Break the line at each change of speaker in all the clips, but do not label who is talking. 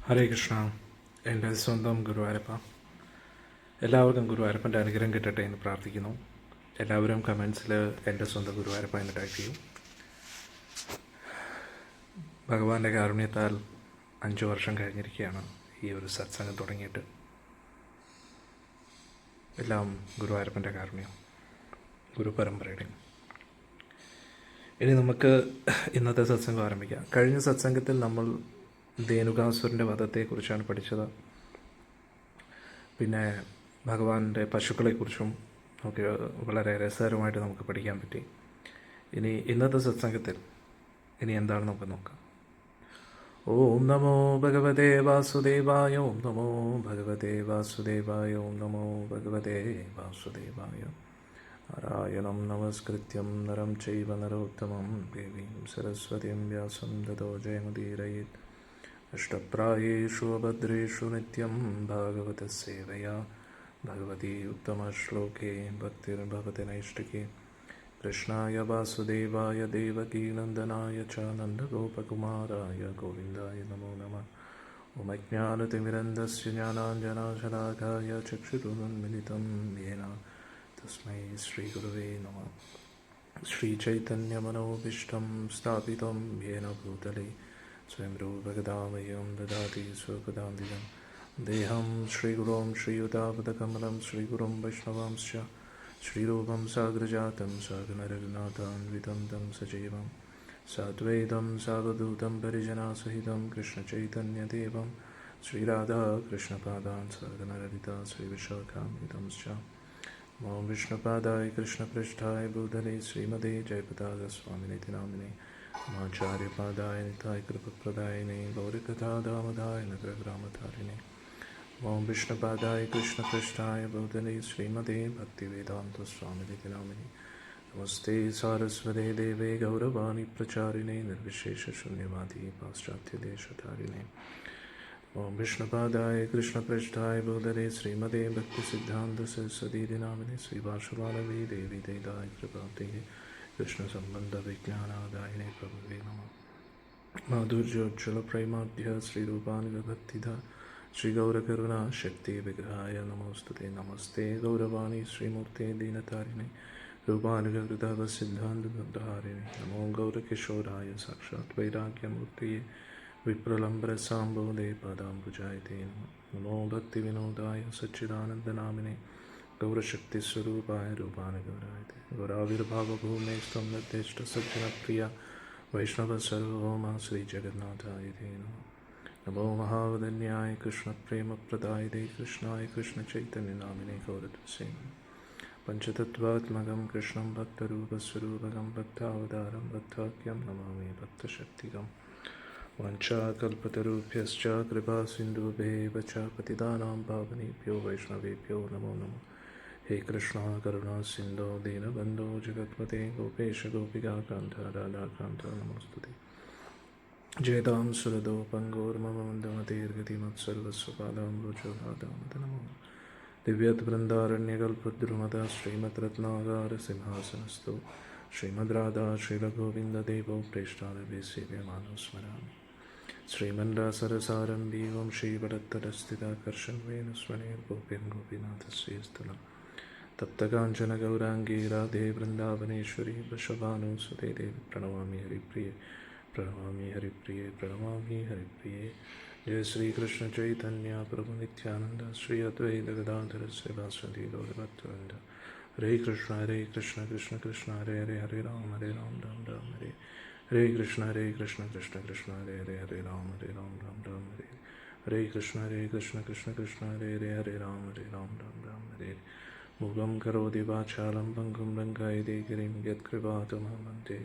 ഹരേ കൃഷ്ണ. എൻ്റെ സ്വന്തം ഗുരുവായൂരപ്പ. എല്ലാവർക്കും ഗുരുവായൂരപ്പൻ്റെ അനുഗ്രഹം കിട്ടട്ടെ എന്ന് പ്രാർത്ഥിക്കുന്നു. എല്ലാവരും കമൻസിൽ എൻ്റെ സ്വന്തം ഗുരുവായൂരപ്പ എന്ന് ടൈപ്പ് ചെയ്യും. ഭഗവാന്റെ കാരുണ്യത്താൽ 5 വർഷം കഴിഞ്ഞിരിക്കുകയാണ് ഈ ഒരു സത്സംഗം തുടങ്ങിയിട്ട്. എല്ലാം ഗുരുവായൂരപ്പൻ്റെ കാരുണ്യം, ഗുരുപരമ്പരയുടെ. ഇനി നമുക്ക് ഇന്നത്തെ സത്സംഗം ആരംഭിക്കാം. കഴിഞ്ഞ സത്സംഗത്തിൽ നമ്മൾ ധേനുകാസുരൻ്റെ വധത്തെക്കുറിച്ചാണ് പഠിച്ചത്. പിന്നെ ഭഗവാന്റെ പശുക്കളെക്കുറിച്ചും ഒക്കെ വളരെ രസകരമായിട്ട് നമുക്ക് പഠിക്കാൻ പറ്റി. ഇനി ഇന്നത്തെ സത്സംഗത്തിൽ ഇനി എന്താണ് നമുക്ക് നോക്കാം. ഓം നമോ ഭഗവതേ വാസുദേവായ. ഓം നമോ ഭഗവതേ വാസുദേവായ. ഓം നമോ ഭഗവതേ വാസുദേവായ. നാരായണം നമസ്കൃത്യം നരം ചൈവ നരോത്തമം ദേവീം സരസ്വതീം വ്യാസം തതോ ജയമുദീരയേത്. അഷ്ടപ്രായേഷു അഭദ്രേഷു നിത്യം ഭാഗവതഃ സേവയാ ഭഗവതി ഉത്തമശ്ലോകേ ഭക്തിർഭവതി നൈഷ്ഠികേ. കൃഷ്ണായ വാസുദേവായ ദേവകീനന്ദനായ ച നന്ദഗോപകുമാരായ ഗോവിന്ദായ നമോ നമഃ. ഓം അജ്ഞാനതിമിരന്ധസ്യ ജ്ഞാനാഞ്ജനശലാഘായ ചക്ഷുരുന്മിലിതം യേന തസ്മൈ ശ്രീഗുരവേ നമഃ. ശ്രീചൈതന്യമനോഭീഷ്ടം സ്ഥാപിതം യേന ഭൂതലേ സ്വയം രൂപഗദാമയം ദദാതി സ്വപദാന്തികം. ദേഹം ശ്രീഗുരോം ശ്രീയുതാപദകമലം ശ്രീഗുരും വൈഷ്ണവാംശ്ച ശ്രീരൂപം സാഗ്രജാതം സാഗരരഘുനാഥാന്വിതം തം സജീവം സാദ്വൈതം സാവധൂതം പരിജനാസഹിതം കൃഷ്ണചൈതന്യദേവം ശ്രീരാധാകൃഷ്ണപാദാൻ സാഗരലളിതാ ശ്രീവിശാഖാന്വിതംശ്ച. ഓം വിഷ്ണുപാദായ കൃഷ്ണപൃഷ്ഠായ ഭൂതലേ ശ്രീമതേ ജയപതാകസ്വാമിനിതി നാമിനെ ആചാര്യപാദായ നിതായ കൃപപ്രദായിനെ ഗൗരകഥാദാമധായ നഗരഗ്രാമധാരിണെ. ഓം വിഷ്ണുപാദായ കൃഷ്ണപൃഷ്ഠായ ഭൂതലേ ശ്രീമതേ ഭക്തിവേദാന്തസ്വാമിനിതി നാമിനെ നമസ്തേ സാരസ്വതേ ദേവേ ഗൗരവാണി പ്രചാരിണേ നിർവിശേഷശൂന്യവാദി പാശ്ചാത്യദേശധാരിണേ. ഓം വിഷ്ണുപാദായ കൃഷ്ണപൃഷ്ഠായ ഭൂതലേ ശ്രീമതേ ഭക്തിസിദ്ധാന്തസരസ്വതീതി നാമിനെ ശ്രീവാർഷവാലവീ ദേവി ദേദായ കൃപാബ്ധേ കൃഷ്ണസംബന്ധവിജ്ഞാനാദായിനെ പ്രഭവേ നമഃ. മാധുര്യോജ്വലപ്രേമാഭ്യ ശ്രീരൂപാനുഗഭക്തിധ ശ്രീഗൗരകരുണാ ശക്തി വിഗ്രഹായ നമോസ്തുതേ. നമസ്തേ ഗൗരവാണി ശ്രീമൂർത്തേ ദീനതാരിണേ രൂപാനുഗൃതവസിദ്ധാന്തധാരിണേ. നമോ ഗൗരകിശോരായ സാക്ഷാത് വൈരാഗ്യമൂർത്തയെ വിപ്രലംബരസാംബോധേ പാദാംബുജായതേ നമഃ. നമോ ഭക്തിവിനോദായ സച്ചിദാനന്ദനാമിനെ ഗൗരശക്തിസ്വരൂപായ രൂപാനുഗൗരായതേ. ഗൗരാവിർഭാവഭൂമേ സ്ത്വം നിർദ്ദിഷ്ടസജ്ജനപ്രിയ വൈഷ്ണവസർവോമ ശ്രീജഗന്നാഥായ തേ നമഃ. നമോ മഹാവദന്യായ കൃഷ്ണപ്രേമപ്രദായതേ കൃഷ്ണായ കൃഷ്ണചൈതന്യനാമിനെ ഗൗരത്വസേ നമഃ. പഞ്ചതത്വാത്മകം കൃഷ്ണം ഭക്തരൂപസ്വരൂപകം ഭക്താവതാരം ഭക്താഖ്യം നമാമി ഭക്തശക്തികം. വഞ്ചാകൽപതരുഭ്യശ്ച കൃപാസിന്ധുഭ്യേവ ച പതിതാനാം പാവനേഭ്യോ വൈഷ്ണവേഭ്യോ നമോ നമഃ. ഹേ കൃഷ്ണ കരുണാ സിന്ധോ ദീനബന്ധോ ജഗത്പതേ ഗോപേശ ഗോപികാകാന്ത രാധാകാന്ത നമോസ്തുതേ. ജയതാം സുരദോ പങ്കോർമമ മന്ദമതീർഗതിമത്സർവസ്വപാദാംബുജോഹാദാമത നമോ. ദിവ്യദ്വൃന്ദാരണ്യകൽപദ്രുമത ശ്രീമദ് രത്നാകാര സിംഹാസനസ്ഥോ ശ്രീമദ് രാധാ ശ്രീലഗോവിന്ദദേവോ പ്രേഷ്ഠാലഭേ സേവ്യമാനോ സ്മരാമി. ശ്രീമന്ദാസരസാരംഭീവം ശ്രീവടത്തരസ്ഥിതാകർഷൺവേന സ്വനേർഗോപിം ഗോപിനാഥസ്യസ്ഥലം. തപ്തകാഞ്ചന ഗൗരാംഗീ രാധേ വൃന്ദാവനേശ്വരി വൃഷഭാനുസുതേ ദേവി പ്രണമാമി ഹരിപ്രിയേ പ്രണമാമി ഹരിപ്രിയേ പ്രണമാമി ഹരിപ്രിയേ. ജയ ശ്രീകൃഷ്ണ ചൈതന്യ പ്രഭു നിത്യാനന്ദ ശ്രീ അദ്വൈത ഗദാധര ശ്രീവാസന്തി ഗൗരഭക്തവൃന്ദ. ഹരേ കൃഷ്ണ കൃഷ്ണ കൃഷ്ണ ഹരേ ഹരേ ഹരേ രാം രാം രാം ഹരേ. ഹരേ കൃഷ്ണ കൃഷ്ണ കൃഷ്ണ ഹരേ ഹരേ ഹരേ രാം രാം ഹരേ. ഹരേ കൃഷ്ണ കൃഷ്ണ കൃഷ്ണ ഹരേ ഹരേ രാം രാം ഹരേ. മുഖം കരോതി വാചാലം പങ്കും ലങ്കായതേ ഗിരിം യത്കൃപാതമഹം വന്ദേ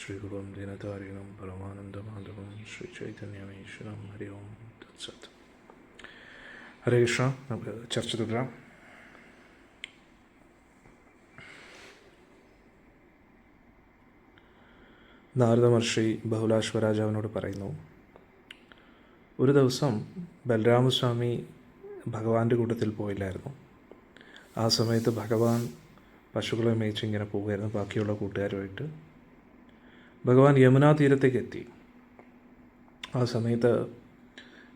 ശ്രീഗുരും ദീനതാരിണം പരമാനന്ദമാധവം ശ്രീചൈതന്യമീശ്വരം. ഹരി ഓം തത്സത്. ഹരേ കൃഷ്ണ. നമുക്ക് ചർച്ച തുടരാം. നാരദ മഹർഷി ബഹുലാശ്വരാജാവിനോട് പറയുന്നു, ഒരു ദിവസം ബലരാമസ്വാമി ഭഗവാന്റെ കൂട്ടത്തിൽ പോയില്ലായിരുന്നു. ആ സമയത്ത് ഭഗവാൻ പശുക്കളെ മേയിച്ച് ഇങ്ങനെ പോകുമായിരുന്നു ബാക്കിയുള്ള കൂട്ടുകാരുമായിട്ട്. ഭഗവാൻ യമുനാ തീരത്തേക്ക് എത്തി. ആ സമയത്ത്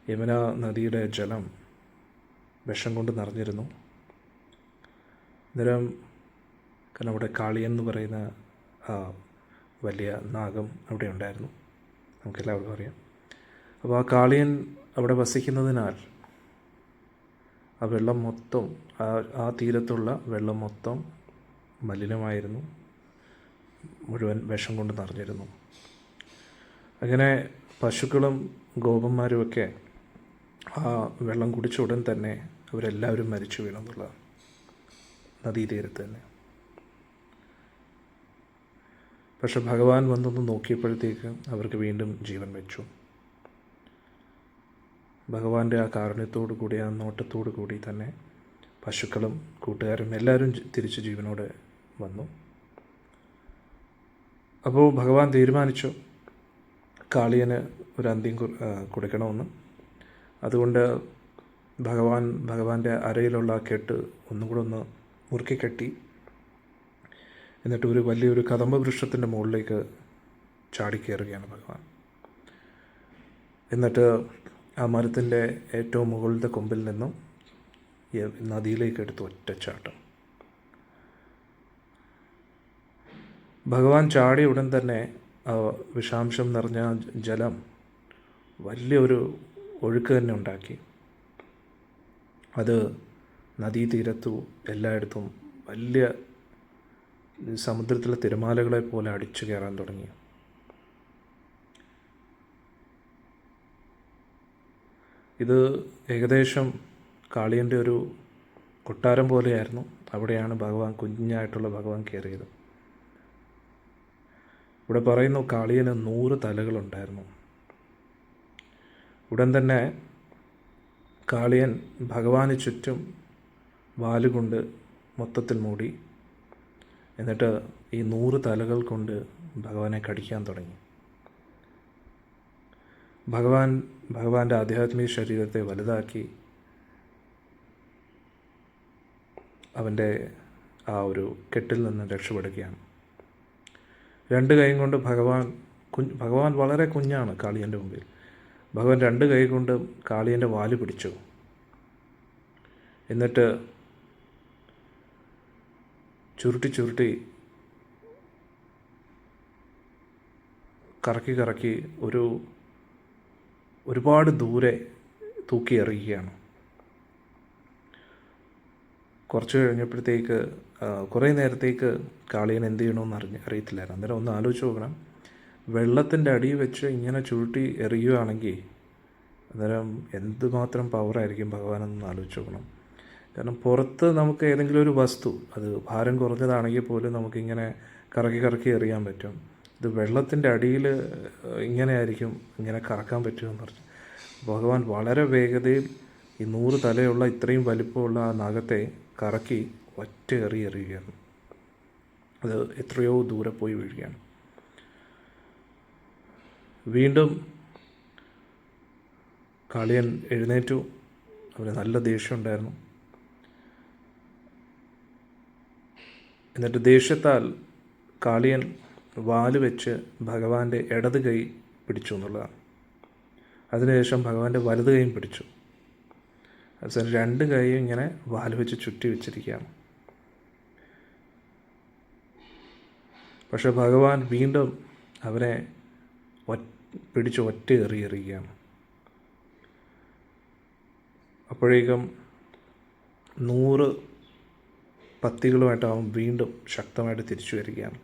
യമുന നദിയുടെ ജലം വിഷം കൊണ്ട് നിറഞ്ഞിരുന്നു. അന്നേരം കാരണം അവിടെ കാളിയൻ എന്ന് പറയുന്ന വലിയ നാഗം അവിടെ ഉണ്ടായിരുന്നു, നമുക്കെല്ലാവർക്കും അറിയാം. അപ്പോൾ ആ കാളിയൻ അവിടെ വസിക്കുന്നതിനാൽ ആ വെള്ളം മൊത്തം, ആ തീരത്തുള്ള വെള്ളം മൊത്തം മലിനമായിരുന്നു, മുഴുവൻ വിഷം കൊണ്ട് നിറഞ്ഞിരുന്നു. അങ്ങനെ പശുക്കളും ഗോപന്മാരുമൊക്കെ ആ വെള്ളം കുടിച്ച ഉടൻ തന്നെ അവരെല്ലാവരും മരിച്ചു വീണെന്നുള്ളതാണ്, നദീതീരത്ത് തന്നെ. പക്ഷെ ഭഗവാൻ വന്നൊന്ന് നോക്കിയപ്പോഴത്തേക്ക് അവർക്ക് വീണ്ടും ജീവൻ വെച്ചു. ഭഗവാന്റെ ആ കാരുണ്യത്തോടു കൂടി, ആ നോട്ടത്തോടു കൂടി തന്നെ പശുക്കളും കൂട്ടുകാരും എല്ലാവരും തിരിച്ച് ജീവനോടെ വന്നു. അപ്പോൾ ഭഗവാൻ തീരുമാനിച്ചു കാളിയന് ഒരു അന്ത്യം കൊടുക്കണമെന്ന്. അതുകൊണ്ട് ഭഗവാന്റെ അരയിലുള്ള ആ കെട്ട് ഒന്നും കൂടെ ഒന്ന് മുറുക്കി കെട്ടി, എന്നിട്ട് ഒരു വലിയൊരു കദംബ വൃക്ഷത്തിൻ്റെ മുകളിലേക്ക് ചാടിക്കയറുകയാണ് ഭഗവാൻ. എന്നിട്ട് ആ മരത്തിൻ്റെ ഏറ്റവും മുകളിലത്തെ കൊമ്പിൽ നിന്നും നദിയിലേക്ക് എടുത്ത് ഒറ്റച്ചാട്ടം. ഭഗവാൻ ചാടിയ ഉടൻ തന്നെ വിഷാംശം നിറഞ്ഞ ജലം വലിയൊരു ഒഴുക്ക് തന്നെ ഉണ്ടാക്കി. അത് നദീതീരത്തു എല്ലായിടത്തും വലിയ സമുദ്രത്തിലെ തിരമാലകളെ പോലെ അടിച്ചു കയറാൻ തുടങ്ങി. ഇത് ഏകദേശം കാളിയൻ്റെ ഒരു കൊട്ടാരം പോലെയായിരുന്നു. അവിടെയാണ് കുഞ്ഞായിട്ടുള്ള ഭഗവാൻ കയറിയത്. ഇവിടെ പറയുന്നു കാളിയന് 100 തലകളുണ്ടായിരുന്നു. ഉടൻ തന്നെ കാളിയൻ ഭഗവാന് ചുറ്റും വാലുകൊണ്ട് മൊത്തത്തിൽ മൂടി, എന്നിട്ട് ഈ 100 തലകൾ കൊണ്ട് ഭഗവാനെ കടിക്കാൻ തുടങ്ങി. ഭഗവാന്റെ ആധ്യാത്മിക ശരീരത്തെ വലുതാക്കി അവൻ്റെ ആ ഒരു കെട്ടിൽ നിന്ന് രക്ഷപ്പെടുകയാണ്. 2 കൈ കൊണ്ട് ഭഗവാൻ വളരെ കുഞ്ഞാണ് കാളിയൻ്റെ മുമ്പിൽ. ഭഗവാൻ 2 കൈ കൊണ്ട് കാളിയൻ്റെ വാല് പിടിച്ചു. എന്നിട്ട് ചുരുട്ടി കറക്കി ഒരുപാട് ദൂരെ തൂക്കി എറിയുകയാണ്. കുറച്ച് കഴിഞ്ഞപ്പോഴത്തേക്ക് കുറേ നേരത്തേക്ക് കാളിയൻ എന്ത് ചെയ്യണമെന്ന് അറിയത്തില്ലായിരുന്നു. അന്നേരം ഒന്ന് ആലോചിച്ച് നോക്കണം, വെള്ളത്തിൻ്റെ അടിയിൽ വെച്ച് ഇങ്ങനെ ചുരുട്ടി എറിയുകയാണെങ്കിൽ അന്നേരം എന്തുമാത്രം പവറായിരിക്കും ഭഗവാനെന്ന് ആലോചിച്ച് നോക്കണം. കാരണം പുറത്ത് നമുക്ക് ഏതെങ്കിലും ഒരു വസ്തു അത് ഭാരം കുറഞ്ഞതാണെങ്കിൽ പോലും നമുക്കിങ്ങനെ കറക്കി എറിയാൻ പറ്റും. ഇത് വെള്ളത്തിൻ്റെ അടിയിൽ ഇങ്ങനെയായിരിക്കും, ഇങ്ങനെ കറക്കാൻ പറ്റുമെന്ന് പറഞ്ഞു. ഭഗവാൻ വളരെ വേഗതയിൽ ഈ 100 തലയുള്ള ഇത്രയും വലിപ്പമുള്ള ആ നാഗത്തെ കറക്കി ഒറ്റ എറിയുകയാണ്. അത് എത്രയോ ദൂരെ പോയി വീഴുകയാണ്. വീണ്ടും കാളിയൻ എഴുന്നേറ്റു. അവന് നല്ല ദേഷ്യമുണ്ടായിരുന്നു. എന്നിട്ട് ദേഷ്യത്താൽ കാളിയൻ വാല് വെച്ച് ഭഗവാന്റെ ഇടത് കൈ പിടിച്ചു എന്നുള്ളതാണ്. അതിനുശേഷം ഭഗവാന്റെ വലത് കൈയും പിടിച്ചു. അവസാനം 2 കൈയും ഇങ്ങനെ വാല് വെച്ച് ചുറ്റി വെച്ചിരിക്കുകയാണ്. പക്ഷെ ഭഗവാൻ വീണ്ടും അവനെ പിടിച്ച് ഒറ്റ എറിയുകയാണ്. അപ്പോഴേക്കും 100 പത്തികളുമായിട്ട് അവൻ വീണ്ടും ശക്തമായിട്ട് തിരിച്ചു വരികയാണ്.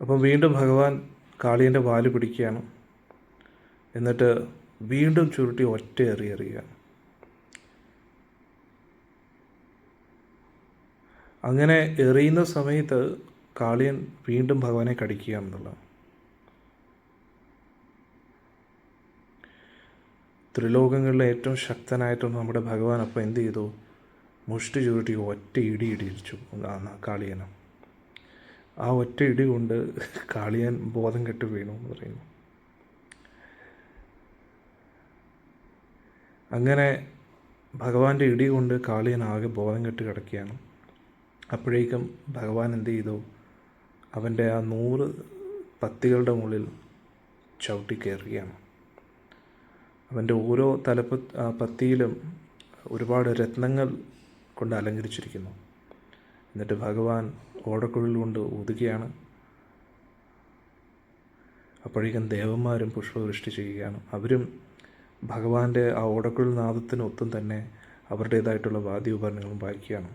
അപ്പം വീണ്ടും ഭഗവാൻ കാളിയൻ്റെ വാല് പിടിക്കുകയാണ്. എന്നിട്ട് വീണ്ടും ചുരുട്ടി ഒറ്റ എറിയുകയാണ്. അങ്ങനെ എറിയുന്ന സമയത്ത് കാളിയൻ വീണ്ടും ഭഗവാനെ കടിക്കുകയാണെന്നുള്ളതാണ്. ത്രിലോകങ്ങളിലെ ഏറ്റവും ശക്തനായിട്ടുള്ള നമ്മുടെ ഭഗവാൻ അപ്പം എന്ത് ചെയ്തു? മുഷ്ടി ചുരുട്ടി ഒറ്റ ഇടിയിടിച്ചു കാളിയനെ. ആ ഒറ്റ ഇടി കൊണ്ട് കാളിയൻ ബോധം കെട്ട് വീണു എന്ന് പറയുന്നു. അങ്ങനെ ഭഗവാന്റെ ഇടി കൊണ്ട് കാളിയൻ ആകെ ബോധം കെട്ട് കിടക്കുകയാണ്. അപ്പോഴേക്കും ഭഗവാൻ എന്ത് ചെയ്തു? അവൻ്റെ ആ 100 പത്തികളുടെ മുകളിൽ ചവിട്ടി കയറുകയാണ്. അവൻ്റെ ഓരോ പത്തിയിലും ഒരുപാട് രത്നങ്ങൾ കൊണ്ട് അലങ്കരിച്ചിരിക്കുന്നു. എന്നിട്ട് ഭഗവാൻ ഓടക്കുഴൽ കൊണ്ട് ഊതുകയാണ്. അപ്പോഴേക്കും ദേവന്മാരും പുഷ്പവൃഷ്ടി ചെയ്യുകയാണ്. അവരും ഭഗവാന്റെ ആ ഓടക്കുഴൽ നാദത്തിനൊത്തും തന്നെ അവരുടേതായിട്ടുള്ള വാദ്യോപകരണങ്ങളും വായിക്കുകയാണ്.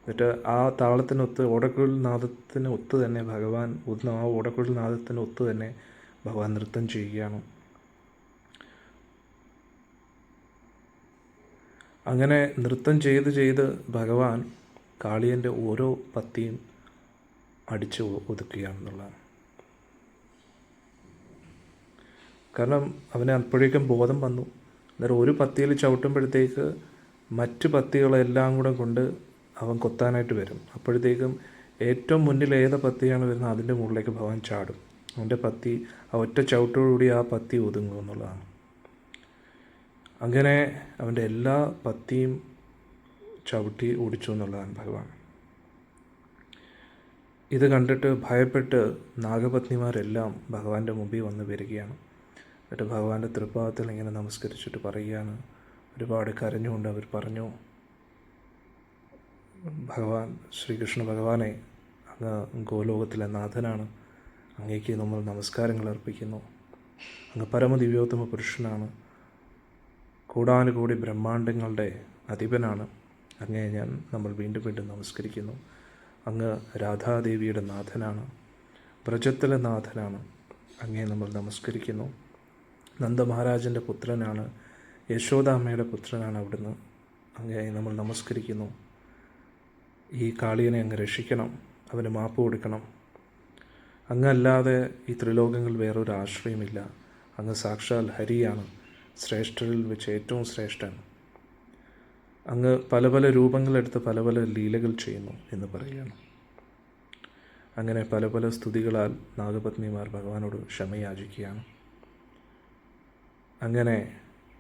എന്നിട്ട് ആ താളത്തിനൊത്ത് ഓടക്കുഴൽ നാദത്തിന് ഒത്ത് തന്നെ ഭഗവാൻ ഊതുന്ന ആ ഓടക്കുഴൽ നാദത്തിന് ഒത്ത് തന്നെ ഭഗവാൻ നൃത്തം ചെയ്യുകയാണ്. അങ്ങനെ നൃത്തം ചെയ്ത് ചെയ്ത് ഭഗവാൻ കാളിയൻ്റെ ഓരോ പത്തിയും അടിച്ച് ഒതുക്കുകയാണെന്നുള്ളതാണ്. കാരണം അവന് അപ്പോഴേക്കും ബോധം വന്നു. അന്നേരം ഒരു പത്തിയിൽ ചവിട്ടുമ്പോഴത്തേക്ക് മറ്റ് പത്തികളെല്ലാം കൂടെ കൊണ്ട് അവൻ കൊത്താനായിട്ട് വരും. അപ്പോഴത്തേക്കും ഏറ്റവും മുന്നിൽ ഏത് പത്തിയാണ് വരുന്നത് അതിൻ്റെ മുകളിലേക്ക് ഭഗവാൻ ചാടും. അവൻ്റെ പത്തി ആ ഒറ്റ ചവിട്ടോടുകൂടി ആ പത്തി ഒതുങ്ങും എന്നുള്ളതാണ്. അങ്ങനെ അവൻ്റെ എല്ലാ പത്തിയും ചവിട്ടി ഓടിച്ചു എന്നുള്ളതാണ് ഭഗവാൻ. ഇത് കണ്ടിട്ട് ഭയപ്പെട്ട് നാഗപത്നിമാരെല്ലാം ഭഗവാന്റെ മുമ്പിൽ വന്ന് വരികയാണ്. എന്നിട്ട് ഭഗവാന്റെ തൃപ്പാദത്തിൽ ഇങ്ങനെ നമസ്കരിച്ചിട്ട് പറയുകയാണ്. ഒരുപാട് കരഞ്ഞുകൊണ്ട് അവർ പറഞ്ഞു, ഭഗവാൻ ശ്രീകൃഷ്ണ ഭഗവാനെ, അങ്ങ് ഗോലോകത്തിലെ നാഥനാണ്, അങ്ങേക്ക് നമ്മൾ നമസ്കാരങ്ങൾ അർപ്പിക്കുന്നു. അങ്ങ് പരമദിവ്യോത്തമ പുരുഷനാണ്, കൂടാനുകൂടി ബ്രഹ്മാണ്ടങ്ങളുടെ അധിപനാണ്. അങ്ങേ നമ്മൾ വീണ്ടും വീണ്ടും നമസ്കരിക്കുന്നു. അങ്ങ് രാധാദേവിയുടെ നാഥനാണ്, വ്രജത്തിലെ നാഥനാണ്. അങ്ങേ നമ്മൾ നമസ്കരിക്കുന്നു. നന്ദമഹാരാജൻ്റെ പുത്രനാണ്, യശോദാമ്മയുടെ പുത്രനാണ് അവിടുന്ന്. അങ്ങേ നമ്മൾ നമസ്കരിക്കുന്നു. ഈ കാളിയനെ അങ്ങ് രക്ഷിക്കണം, അവന് മാപ്പ് കൊടുക്കണം. അങ്ങല്ലാതെ ഈ ത്രിലോകങ്ങളിൽ വേറൊരു ആശ്രയമില്ല. അങ്ങ് സാക്ഷാൽ ഹരിയാണ്, ശ്രേഷ്ഠരിൽ വെച്ച് ഏറ്റവും ശ്രേഷ്ഠൻ. അങ്ങ് പല പല രൂപങ്ങളെടുത്ത് പല പല ലീലകൾ ചെയ്യുന്നു എന്ന് പറയുകയാണ്. അങ്ങനെ പല പല സ്തുതികളാൽ നാഗപത്നിമാർ ഭഗവാനോട് ക്ഷമയാചിക്കുകയാണ്. അങ്ങനെ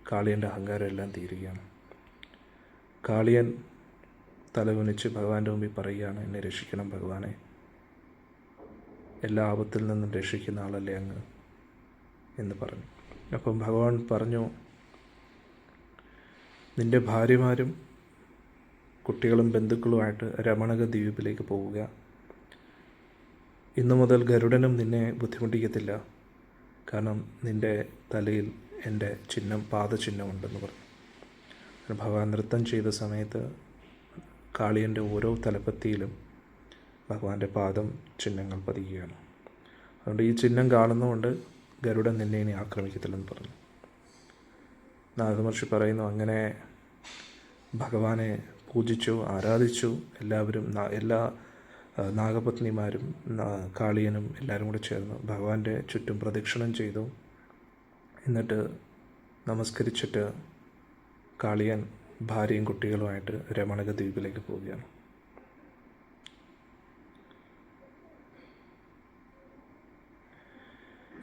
കാളിയൻ്റെ അഹങ്കാരം എല്ലാം തീരുകയാണ്. കാളിയൻ തലകുനിച്ച് ഭഗവാന്റെ മുമ്പിൽ പറയുകയാണ്, എന്നെ രക്ഷിക്കണം ഭഗവാനെ, എല്ലാ ആപത്തിൽ നിന്നും രക്ഷിക്കുന്ന ആളല്ലേ അങ്ങ് എന്ന് പറഞ്ഞു. അപ്പം ഭഗവാൻ പറഞ്ഞു, നിൻ്റെ ഭാര്യമാരും കുട്ടികളും ബന്ധുക്കളുമായിട്ട് രമണക ദ്വീപിലേക്ക് പോവുക. ഇന്നു മുതൽ ഗരുഡനും നിന്നെ ബുദ്ധിമുട്ടിക്കത്തില്ല. കാരണം നിൻ്റെ തലയിൽ എൻ്റെ പാദചിഹ്നമുണ്ടെന്ന് പറഞ്ഞു. ഭഗവാൻ നൃത്തം ചെയ്ത സമയത്ത് കാളിയൻ്റെ ഓരോ തലപ്പത്തിയിലും ഭഗവാന്റെ പാദം ചിഹ്നങ്ങൾ പതിക്കുകയാണ്. അതുകൊണ്ട് ഈ ചിഹ്നം കാണുന്നതുകൊണ്ട് ഗരുഡൻ നിന്നെ ഇനി ആക്രമിക്കത്തില്ലെന്ന് പറഞ്ഞു. നാഗമഹർഷി പറയുന്നു, അങ്ങനെ ഭഗവാനെ പൂജിച്ചു, ആരാധിച്ചു. എല്ലാവരും എല്ലാ നാഗപത്നിമാരും കാളിയനും എല്ലാവരും കൂടെ ചേർന്ന് ഭഗവാന്റെ ചുറ്റും പ്രദക്ഷിണം ചെയ്തു. എന്നിട്ട് നമസ്കരിച്ചിട്ട് കാളിയൻ ഭാര്യയും കുട്ടികളുമായിട്ട് രമണക ദ്വീപിലേക്ക് പോവുകയാണ്.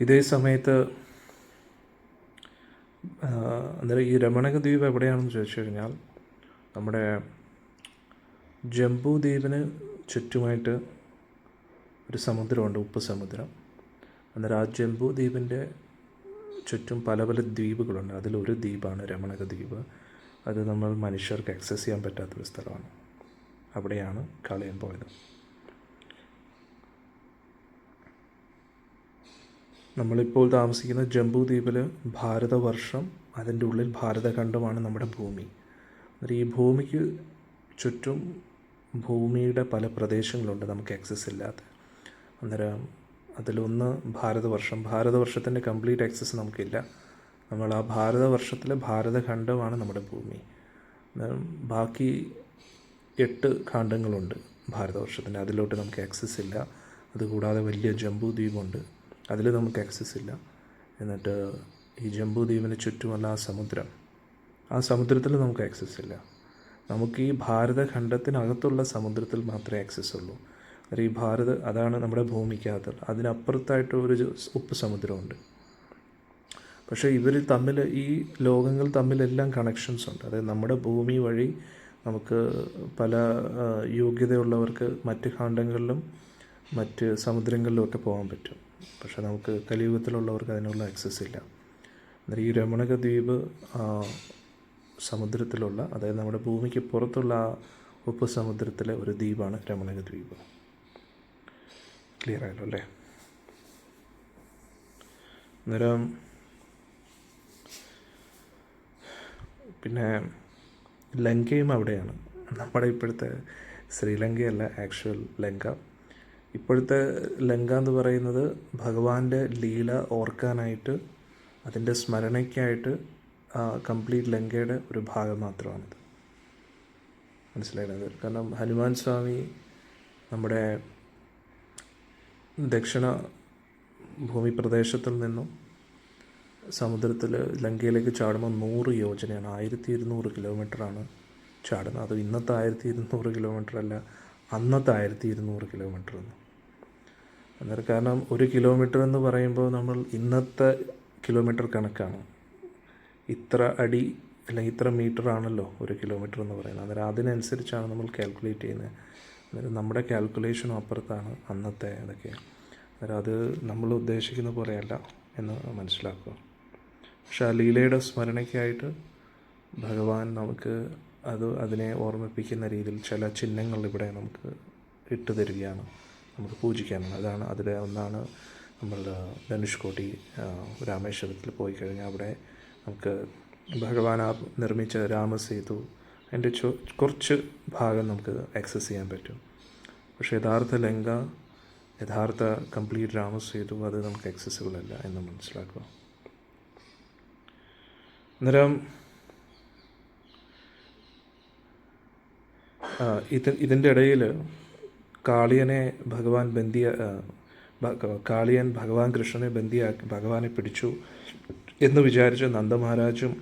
ഇതേ സമയത്ത് അന്നേരം ഈ രമണക ദ്വീപ് എവിടെയാണെന്ന് ചോദിച്ചു കഴിഞ്ഞാൽ നമ്മുടെ ജംബൂ ദ്വീപിന് ചുറ്റുമായിട്ട് ഒരു സമുദ്രമുണ്ട്, ഉപ്പ് സമുദ്രം. അന്നേരം ആ ജംബൂ ദ്വീപിൻ്റെ ചുറ്റും പല പല ദ്വീപുകളുണ്ട്. അതിലൊരു ദ്വീപാണ് രമണക ദ്വീപ്. അത് നമ്മൾ മനുഷ്യർക്ക് ആക്സസ് ചെയ്യാൻ പറ്റാത്തൊരു സ്ഥലമാണ്. അവിടെയാണ് കാളിയൻ പോയത്. നമ്മളിപ്പോൾ താമസിക്കുന്ന ജംബൂ ദ്വീപിൽ ഭാരതവർഷം, അതിൻ്റെ ഉള്ളിൽ ഭാരതഖണ്ഡമാണ് നമ്മുടെ ഭൂമി. അന്നേരം ഈ ഭൂമിക്ക് ചുറ്റും ഭൂമിയുടെ പല പ്രദേശങ്ങളുണ്ട് നമുക്ക് ആക്സസ് ഇല്ലാത്ത. അന്നേരം അതിലൊന്ന് ഭാരതവർഷം. ഭാരതവർഷത്തിൻ്റെ കംപ്ലീറ്റ് ആക്സസ് നമുക്കില്ല. നമ്മൾ ആ ഭാരതവർഷത്തിലെ ഭാരതഖണ്ഡമാണ് നമ്മുടെ ഭൂമി. ബാക്കി 8 ഖണ്ഡങ്ങളുണ്ട് ഭാരതവർഷത്തിൻ്റെ, അതിലോട്ട് നമുക്ക് ആക്സസ് ഇല്ല. അതുകൂടാതെ വലിയ ജംബൂ ദ്വീപുണ്ട്, അതിൽ നമുക്ക് ആക്സസ് ഇല്ല. എന്നിട്ട് ഈ ജംബൂ ദ്വീപിന് ചുറ്റുമുള്ള ആ സമുദ്രത്തിൽ നമുക്ക് ആക്സസ് ഇല്ല. നമുക്ക് ഈ ഭാരതഖണ്ഡത്തിനകത്തുള്ള സമുദ്രത്തിൽ മാത്രമേ ആക്സസ് ഉള്ളൂ. ഈ അതാണ് നമ്മുടെ ഭൂമിക്കകത്ത്. അതിനപ്പുറത്തായിട്ട് ഒരു ഉപ്പ് സമുദ്രമുണ്ട്. പക്ഷേ ഇവർ തമ്മിൽ, ഈ ലോകങ്ങൾ തമ്മിലെല്ലാം കണക്ഷൻസ് ഉണ്ട്. അതായത് നമ്മുടെ ഭൂമി വഴി നമുക്ക് പല യോഗ്യതയുള്ളവർക്ക് മറ്റ് ഖണ്ഡങ്ങളിലും മറ്റ് സമുദ്രങ്ങളിലും ഒക്കെ പോകാൻ പറ്റും. പക്ഷേ നമുക്ക് കലിയുഗത്തിലുള്ളവർക്ക് അതിനുള്ള ആക്സസ് ഇല്ല. അന്നേരം ഈ രമണക ദ്വീപ് സമുദ്രത്തിലുള്ള, അതായത് നമ്മുടെ ഭൂമിക്ക് പുറത്തുള്ള ആ ഉപ്പ് സമുദ്രത്തിലെ ഒരു ദ്വീപാണ് രമണക ദ്വീപ്. ക്ലിയർ ആയല്ലോ അല്ലേ? അന്നേരം പിന്നെ ലങ്കയും അവിടെയാണ്. നമ്മുടെ ഇപ്പോഴത്തെ ശ്രീലങ്കയല്ല ആക്ച്വൽ ലങ്ക. ഇപ്പോഴത്തെ ലങ്ക എന്ന് പറയുന്നത് ഭഗവാന്റെ ലീല ഓർക്കാനായിട്ട്, അതിൻ്റെ സ്മരണയ്ക്കായിട്ട് കംപ്ലീറ്റ് ലങ്കയുടെ ഒരു ഭാഗം മാത്രമാണിത്. മനസ്സിലായത്? കാരണം ഹനുമാൻ സ്വാമി നമ്മുടെ ദക്ഷിണ ഭൂമി പ്രദേശത്തിൽ നിന്നും സമുദ്രത്തിൽ ലങ്കയിലേക്ക് ചാടുമ്പോൾ 100 യോജനയാണ്, 1200 കിലോമീറ്ററാണ് ചാടുന്നത്. അത് ഇന്നത്തെ 1200 കിലോമീറ്റർ അല്ല, അന്നത്തെ 1200 കിലോമീറ്റർ എന്ന്. അന്നേരം കാരണം 1 കിലോമീറ്റർ എന്ന് പറയുമ്പോൾ നമ്മൾ ഇന്നത്തെ കിലോമീറ്റർ കണക്കാണ്. ഇത്ര അടി അല്ലെങ്കിൽ ഇത്ര മീറ്റർ ആണല്ലോ 1 കിലോമീറ്റർ എന്ന് പറയുന്നത്. അന്നേരം അതിനനുസരിച്ചാണ് നമ്മൾ കാൽക്കുലേറ്റ് ചെയ്യുന്നത്. അന്നേരം നമ്മുടെ കാൽക്കുലേഷനും അപ്പുറത്താണ് അന്നത്തെ അതൊക്കെ. അന്നേരം അത് നമ്മൾ ഉദ്ദേശിക്കുന്ന പോലെയല്ല എന്ന് മനസ്സിലാക്കുക. പക്ഷെ ആ ലീലയുടെ സ്മരണയ്ക്കായിട്ട് ഭഗവാൻ നമുക്ക് അതിനെ ഓർമ്മിപ്പിക്കുന്ന രീതിയിൽ ചില ചിഹ്നങ്ങൾ ഇവിടെ നമുക്ക് ഇട്ട് തരികയാണ്, നമുക്ക് പൂജിക്കാനാണ്. അതാണ് അതിലെ ഒന്നാണ് നമ്മൾ ധനുഷ്കോടി രാമേശ്വരത്തിൽ പോയി കഴിഞ്ഞാൽ അവിടെ നമുക്ക് ഭഗവാൻ നിർമ്മിച്ച രാമസേതു അതിൻ്റെ കുറച്ച് ഭാഗം നമുക്ക് ആക്സസ് ചെയ്യാൻ പറ്റും. പക്ഷേ യഥാർത്ഥ ലങ്ക, യഥാർത്ഥ കംപ്ലീറ്റ് രാമസേതു അത് നമുക്ക് ആക്സസിബിൾ അല്ല എന്ന് മനസ്സിലാക്കുക. അന്നേരം ഇതിൻ്റെ ഇടയിൽ കാളിയൻ ഭഗവാൻ കൃഷ്ണനെ ബന്ദിയാക്കി ഭഗവാനെ പിടിച്ചു എന്ന് വിചാരിച്ച് നന്ദമഹാരാജും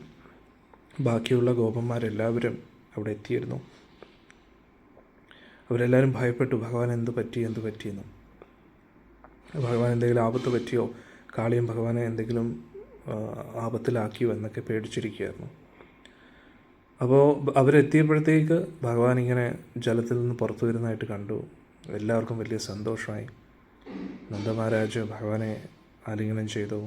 ബാക്കിയുള്ള ഗോപന്മാരെല്ലാവരും അവിടെ എത്തിയിരുന്നു. അവരെല്ലാവരും ഭയപ്പെട്ടു, ഭഗവാൻ എന്ത് പറ്റിയെന്ന്. ഭഗവാൻ എന്തെങ്കിലും ആപത്ത് പറ്റിയോ, കാളിയൻ ഭഗവാനെ എന്തെങ്കിലും ആപത്തിലാക്കിയോ എന്നൊക്കെ പേടിച്ചിരിക്കുകയായിരുന്നു. അപ്പോൾ അവരെത്തിയപ്പോഴത്തേക്ക് ഭഗവാൻ ഇങ്ങനെ ജലത്തിൽ നിന്ന് പുറത്തു വരുന്നതായിട്ട് കണ്ടു. എല്ലാവർക്കും വലിയ സന്തോഷമായി. നന്ദമഹാരാജ് ഭഗവാനെ ആലിംഗനം ചെയ്തു.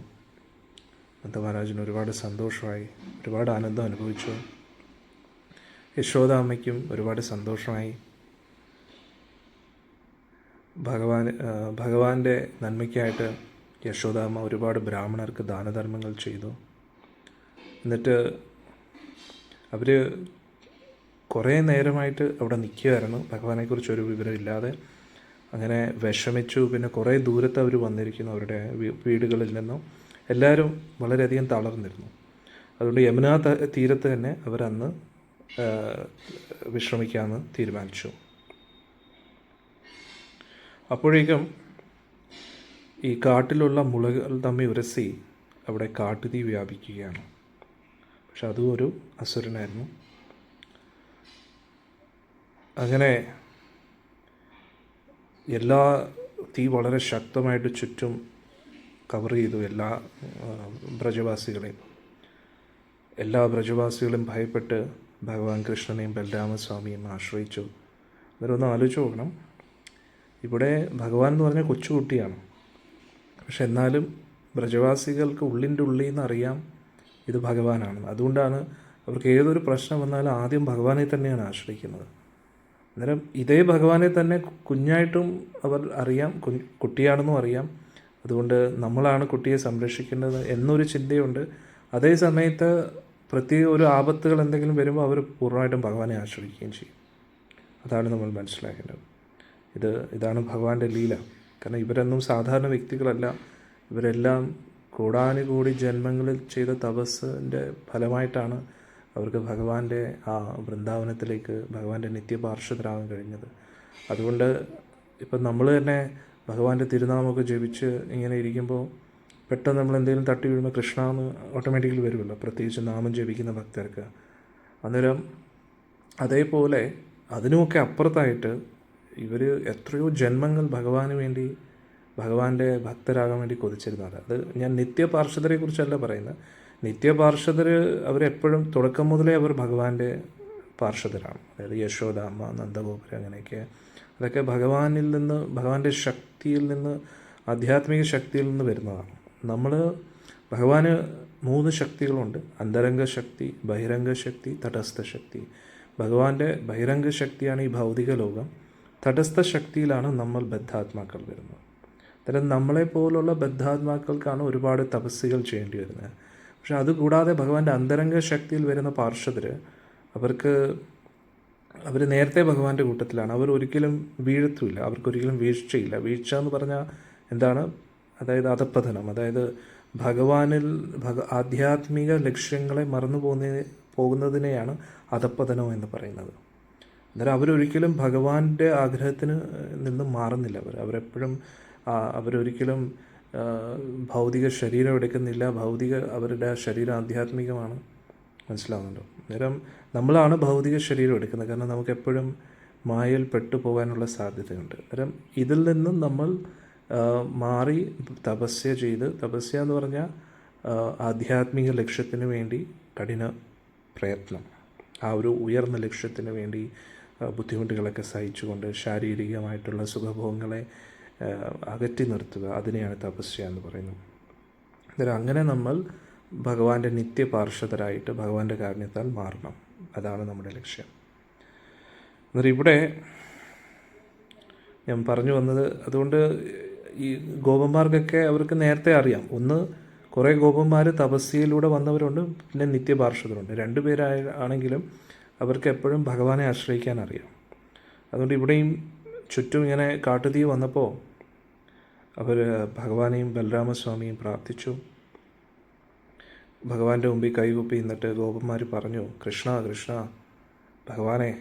നന്ദമഹാരാജിന് ഒരുപാട് സന്തോഷമായി, ഒരുപാട് ആനന്ദം അനുഭവിച്ചു. യശോദാമ്മയ്ക്കും ഒരുപാട് സന്തോഷമായി. ഭഗവാന്റെ നന്മയ്ക്കായിട്ട് യശോദാമ്മ ഒരുപാട് ബ്രാഹ്മണർക്ക് ദാനധർമ്മങ്ങൾ ചെയ്തു. എന്നിട്ട് അവർ കുറേ നേരമായിട്ട് അവിടെ നിൽക്കുകയായിരുന്നു, ഭഗവാനെക്കുറിച്ചൊരു വിവരമില്ലാതെ. അങ്ങനെ വിഷമിച്ചു. പിന്നെ കുറേ ദൂരത്ത് അവർ വന്നിരിക്കുന്നു, അവരുടെ വീടുകളിൽ നിന്നും. എല്ലാവരും വളരെയധികം തളർന്നിരുന്നു. അതുകൊണ്ട് യമുനാ തീരത്ത് തന്നെ അവരന്ന് വിശ്രമിക്കാമെന്ന് തീരുമാനിച്ചു. അപ്പോഴേക്കും ഈ കാട്ടിലുള്ള മുളകൾ തമ്മിൽ ഉരസി അവിടെ കാട്ടുതീ വ്യാപിക്കുകയാണ്. പക്ഷെ അതും ഒരു അസുരനായിരുന്നു. അങ്ങനെ തീ വളരെ ശക്തമായിട്ട് ചുറ്റും കവർ ചെയ്തു എല്ലാ ബ്രജവാസികളും ഭയപ്പെട്ട് ഭഗവാൻ കൃഷ്ണനെയും ബലരാമസ്വാമിയും ആശ്രയിച്ചു. അന്നേരം ഒന്ന് ആലോചിച്ച് നോക്കണം, ഇവിടെ ഭഗവാൻ എന്ന് പറഞ്ഞാൽ കൊച്ചുകുട്ടിയാണ്. പക്ഷെ എന്നാലും ബ്രജവാസികൾക്ക് ഉള്ളിൻ്റെ ഉള്ളിൽ നിന്ന് അറിയാം ഇത് ഭഗവാനാണെന്ന്. അതുകൊണ്ടാണ് അവർക്ക് ഏതൊരു പ്രശ്നം വന്നാലും ആദ്യം ഭഗവാനെ തന്നെയാണ് ആശ്രയിക്കുന്നത്. അന്നേരം ഇതേ ഭഗവാനെ തന്നെ കുഞ്ഞായിട്ടും അവർ അറിയാം, കുട്ടിയാണെന്നും അറിയാം. അതുകൊണ്ട് നമ്മളാണ് കുട്ടിയെ സംരക്ഷിക്കേണ്ടത് എന്നൊരു ചിന്തയുണ്ട്. അതേ സമയത്ത് പ്രത്യേക ഒരു ആപത്തുകൾ എന്തെങ്കിലും വരുമ്പോൾ അവർ പൂർണ്ണമായിട്ടും ഭഗവാനെ ആശ്രയിക്കുകയും ചെയ്യും. അതാണ് നമ്മൾ മനസ്സിലാക്കേണ്ടത്. ഇതാണ് ഭഗവാന്റെ ലീല. കാരണം ഇവരൊന്നും സാധാരണ വ്യക്തികളല്ല. ഇവരെല്ലാം കോടാനുകോടി ജന്മങ്ങളിൽ ചെയ്ത തപസ്സിൻ്റെ ഫലമായിട്ടാണ് അവർക്ക് ഭഗവാന്റെ ആ വൃന്ദാവനത്തിലേക്ക് ഭഗവാന്റെ നിത്യപാർഷദരാകാൻ കഴിഞ്ഞത്. അതുകൊണ്ട് ഇപ്പം നമ്മൾ തന്നെ ഭഗവാന്റെ തിരുനാമമൊക്കെ ജപിച്ച് ഇങ്ങനെ ഇരിക്കുമ്പോൾ പെട്ടെന്ന് നമ്മൾ എന്തെങ്കിലും തട്ടി വീഴുമ്പോൾ കൃഷ്ണ എന്ന് ഓട്ടോമാറ്റിക്കലി വരുമല്ലോ, പ്രത്യേകിച്ച് നാമം ജപിക്കുന്ന ഭക്തർക്ക്. അന്നേരം അതേപോലെ അതിനുമൊക്കെ അപ്പുറത്തായിട്ട് ഇവർ എത്രയോ ജന്മങ്ങൾ ഭഗവാന് വേണ്ടി, ഭഗവാന്റെ ഭക്തരാകാൻ വേണ്ടി കൊതിച്ചിരുന്നത്. അത് ഞാൻ നിത്യപാർഷദരെ കുറിച്ചല്ല പറയുന്നത്. നിത്യപാർഷദർ അവരെപ്പോഴും തുടക്കം മുതലേ അവർ ഭഗവാന്റെ പാർഷദരാണ്. അതായത് യശോദാമ്മ, നന്ദഗോപുരം, അങ്ങനെയൊക്കെ. അതൊക്കെ ഭഗവാനിൽ നിന്ന്, ഭഗവാന്റെ ശക്തിയിൽ നിന്ന്, ആധ്യാത്മിക ശക്തിയിൽ നിന്ന് വരുന്നതാണ്. നമ്മൾ ഭഗവാന് 3 ശക്തികളുണ്ട്. അന്തരംഗ ശക്തി, ബഹിരംഗ ശക്തി, തടസ്ഥ ശക്തി. ഭഗവാന്റെ ബഹിരംഗ ശക്തിയാണ് ഈ ഭൗതിക ലോകം. തടസ്ഥ ശക്തിയിലാണ് നമ്മൾ ബദ്ധാത്മാക്കൾ വരുന്നത്. അത്തരം നമ്മളെപ്പോലുള്ള ബദ്ധാത്മാക്കൾക്കാണ് ഒരുപാട് തപസ്സുകൾ ചെയ്യേണ്ടി വരുന്നത്. പക്ഷെ അതുകൂടാതെ ഭഗവാന്റെ അന്തരംഗ ശക്തിയിൽ വരുന്ന പാർഷദർ, അവർ നേരത്തെ ഭഗവാന്റെ കൂട്ടത്തിലാണ്. അവർ ഒരിക്കലും വീഴത്തുമില്ല, അവർക്കൊരിക്കലും വീഴ്ചയില്ല. വീഴ്ച എന്ന് പറഞ്ഞാൽ എന്താണ്? അതായത് അധപ്പതനം. അതായത് ഭഗവാനിൽ ആധ്യാത്മിക ലക്ഷ്യങ്ങളെ മറന്നു പോകുന്നതിനെയാണ് അധപ്പതനം എന്ന് പറയുന്നത്. അന്നേരം അവരൊരിക്കലും ഭഗവാന്റെ ആഗ്രഹത്തിന് നിന്നും മാറുന്നില്ല. അവരെപ്പോഴും അവരൊരിക്കലും ഭൗതിക ശരീരം എടുക്കുന്നില്ല. അവരുടെ ശരീരം ആധ്യാത്മികമാണ്. മനസ്സിലാവുന്നുണ്ടോ? അന്നേരം നമ്മളാണ് ഭൗതിക ശരീരം എടുക്കുന്നത്. കാരണം നമുക്കെപ്പോഴും മായയിൽ പെട്ടുപോകാനുള്ള സാധ്യതയുണ്ട്. അന്നേരം ഇതിൽ നിന്നും നമ്മൾ മാറി തപസ്യ എന്ന് പറഞ്ഞാൽ ആധ്യാത്മിക ലക്ഷ്യത്തിന് വേണ്ടി കഠിന പ്രയത്നം, ആ ഒരു ഉയർന്ന ലക്ഷ്യത്തിന് വേണ്ടി ബുദ്ധിമുട്ടുകളൊക്കെ സഹിച്ചുകൊണ്ട് ശാരീരികമായിട്ടുള്ള സുഖഭോഗങ്ങളെ അകറ്റി നിർത്തുക, അതിനെയാണ് തപസ്യ എന്ന് പറയുന്നത്. അന്നേരം അങ്ങനെ നമ്മൾ ഭഗവാന്റെ നിത്യപാർഷദരായിട്ട് ഭഗവാന്റെ കാരുണ്യത്താൽ മാറണം. അതാണ് നമ്മുടെ ലക്ഷ്യം. അന്നേരം ഇവിടെ ഞാൻ പറഞ്ഞു വന്നത്, അതുകൊണ്ട് ഈ ഗോപന്മാർക്കൊക്കെ അവർക്ക് നേരത്തെ അറിയാം. കുറേ ഗോപന്മാർ തപസ്യയിലൂടെ വന്നവരുണ്ട്, പിന്നെ നിത്യപാർഷദരുണ്ട്. 2 പേരാണെങ്കിലും അവർക്ക് എപ്പോഴും ഭഗവാനെ ആശ്രയിക്കാൻ അറിയാം. അതുകൊണ്ട് ഇവിടെയും ചുറ്റും ഇങ്ങനെ കാട്ടുതീ വന്നപ്പോൾ അവർ ഭഗവാനെയും ബലരാമസ്വാമിയും പ്രാർത്ഥിച്ചു. ഭഗവാന്റെ മുമ്പിൽ കൈകുപ്പി എന്നിട്ട് ഗോപന്മാർ പറഞ്ഞു, കൃഷ്ണ കൃഷ്ണ ഭഗവാനെ,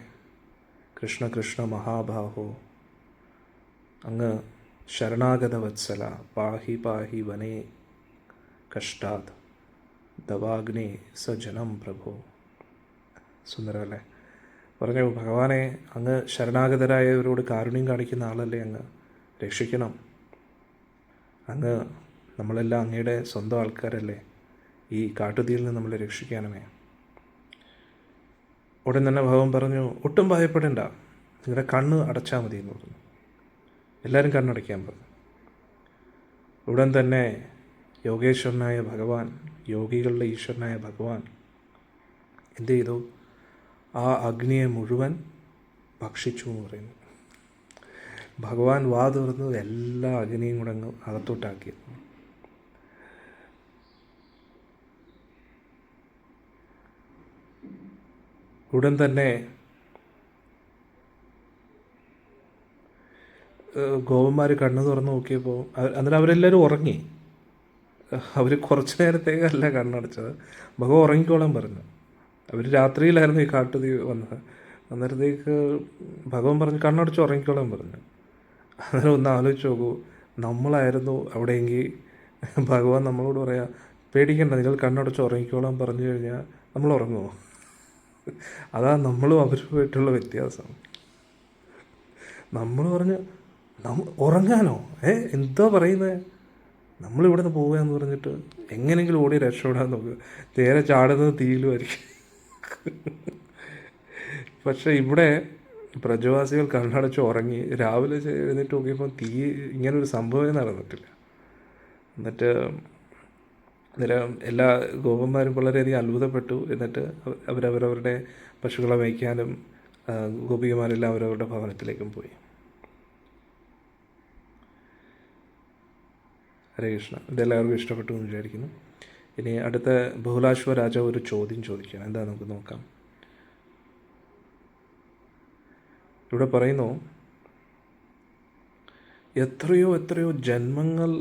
കൃഷ്ണ കൃഷ്ണ മഹാബാഹോ, അങ്ങ് ശരണാഗത വത്സല, പാഹി പാഹി വനേ കഷ്ടാത് ദവാഗ്നേ സജനം പ്രഭോ. സുന്ദരമല്ലേ? പറഞ്ഞു, ഭഗവാനെ, അങ്ങ് ശരണാഗതരായവരോട് കാരുണ്യം കാണിക്കുന്ന ആളല്ലേ, അങ്ങ് രക്ഷിക്കണം. അങ്ങ് നമ്മളെല്ലാം അങ്ങയുടെ സ്വന്തം ആൾക്കാരല്ലേ, ഈ കാട്ടുതീയിൽ നിന്ന് നമ്മളെ രക്ഷിക്കാനുമേ. ഉടൻ തന്നെ ഭഗവാൻ പറഞ്ഞു, ഒട്ടും ഭയപ്പെടേണ്ട, നിങ്ങളുടെ കണ്ണ് അടച്ചാൽ മതി എന്ന് പറഞ്ഞു. എല്ലാവരും കണ്ണടയ്ക്കാൻ പറഞ്ഞു. ഉടൻ തന്നെ യോഗേശ്വരനായ ഭഗവാൻ, യോഗികളുടെ ഈശ്വരനായ ഭഗവാൻ എന്ത് ചെയ്തു? ആ അഗ്നിയെ മുഴുവൻ ഭക്ഷിച്ചു എന്ന് പറയുന്നു. ഭഗവാൻ വാ തുറന്നു എല്ലാ അഗ്നിയും കൂടെ അങ്ങ് അകത്തോട്ടാക്കി. ഉടൻ തന്നെ ഗോപന്മാർ കണ്ണ് തുറന്ന് നോക്കിയപ്പോൾ അന്നേരം അവരെല്ലാവരും ഉറങ്ങി. അവർ കുറച്ച് നേരത്തേക്കല്ല കണ്ണടച്ചത്, ഭഗവാൻ ഉറങ്ങിക്കോളാൻ പറഞ്ഞു. അവർ രാത്രിയിലായിരുന്നു ഈ കാട്ടുതീ വന്നത്. അന്നേരത്തേക്ക് ഭഗവാൻ പറഞ്ഞു കണ്ണടച്ച് ഉറങ്ങിക്കോളാൻ പറഞ്ഞു. അന്നേരം ഒന്ന് ആലോചിച്ച് നോക്കൂ, നമ്മളായിരുന്നു അവിടെയെങ്കിൽ ഭഗവാൻ നമ്മളോട് പറയാം, പേടിക്കണ്ട, നിങ്ങൾ കണ്ണടച്ച് ഉറങ്ങിക്കോളാൻ പറഞ്ഞു കഴിഞ്ഞാൽ നമ്മൾ ഉറങ്ങുമോ? അതാ നമ്മളും അവരുമായിട്ടുള്ള വ്യത്യാസം. നമ്മൾ പറഞ്ഞ് ഉറങ്ങാനോ? എന്തോ പറയുന്നത്? നമ്മളിവിടെ നിന്ന് പോവുകയെന്ന് പറഞ്ഞിട്ട് എങ്ങനെയെങ്കിലും ഓടി രക്ഷപ്പെടാൻ നോക്കുക. നേരെ ചാടുന്നത് തീയിലുമായിരിക്കും. പക്ഷേ ഇവിടെ പ്രജവാസികൾ കണ്ണടച്ച് ഉറങ്ങി. രാവിലെ എഴുന്നേറ്റ് നോക്കിയപ്പോൾ ഇങ്ങനൊരു സംഭവം നടന്നിട്ടില്ല. എന്നിട്ട് എല്ലാ ഗോപന്മാരും വളരെയധികം അത്ഭുതപ്പെട്ടു. എന്നിട്ട് അവരവരുടെ പശുക്കളെ മേയ്ക്കാനും ഗോപികമാരെല്ലാം അവരവരുടെ ഭവനത്തിലേക്കും പോയി. ഹരേ കൃഷ്ണ. ഇതെല്ലാവർക്കും ഇഷ്ടപ്പെട്ടു എന്ന് വിചാരിക്കുന്നു. ഇനി അടുത്ത ബഹുലാശ്വ രാജാവ് ഒരു ചോദ്യം ചോദിക്കുകയാണ്. എന്താ നമുക്ക് നോക്കാം. ഇവിടെ പറയുന്നു, എത്രയോ ജന്മങ്ങൾ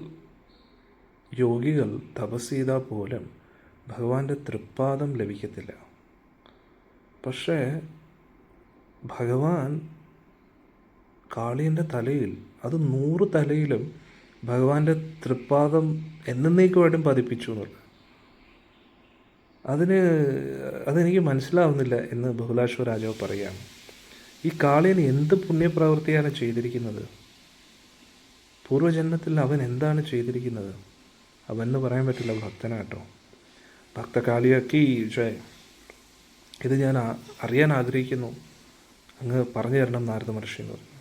യോഗികൾ തപസ് ചെയ്താൽ പോലും ഭഗവാന്റെ തൃപ്പാദം ലഭിക്കത്തില്ല. പക്ഷേ ഭഗവാൻ കാളിയൻ്റെ തലയിൽ, അത് 100 തലയിലും ഭഗവാന്റെ തൃപ്പാദം എന്നേക്കുമായിട്ടും പതിപ്പിച്ചു എന്നുള്ളത്. അതെനിക്ക് മനസ്സിലാവുന്നില്ല എന്ന് ബഹുലാശ്വ രാജാവ് പറയുകയാണ്. ഈ കാളിയൻ എന്ത് പുണ്യപ്രവൃത്തിയാണ് ചെയ്തിരിക്കുന്നത്? പൂർവ്വജന്മത്തിൽ അവൻ എന്താണ് ചെയ്തിരിക്കുന്നത്? അവനെന്ന് പറയാൻ പറ്റില്ല, ഭക്തനാട്ടോ. ഭക്തകാളിയാക്കി ജയ്. ഇത് ഞാൻ അറിയാൻ ആഗ്രഹിക്കുന്നു, അങ്ങ് പറഞ്ഞു തരണം നാരദ മഹർഷി എന്ന് പറഞ്ഞു.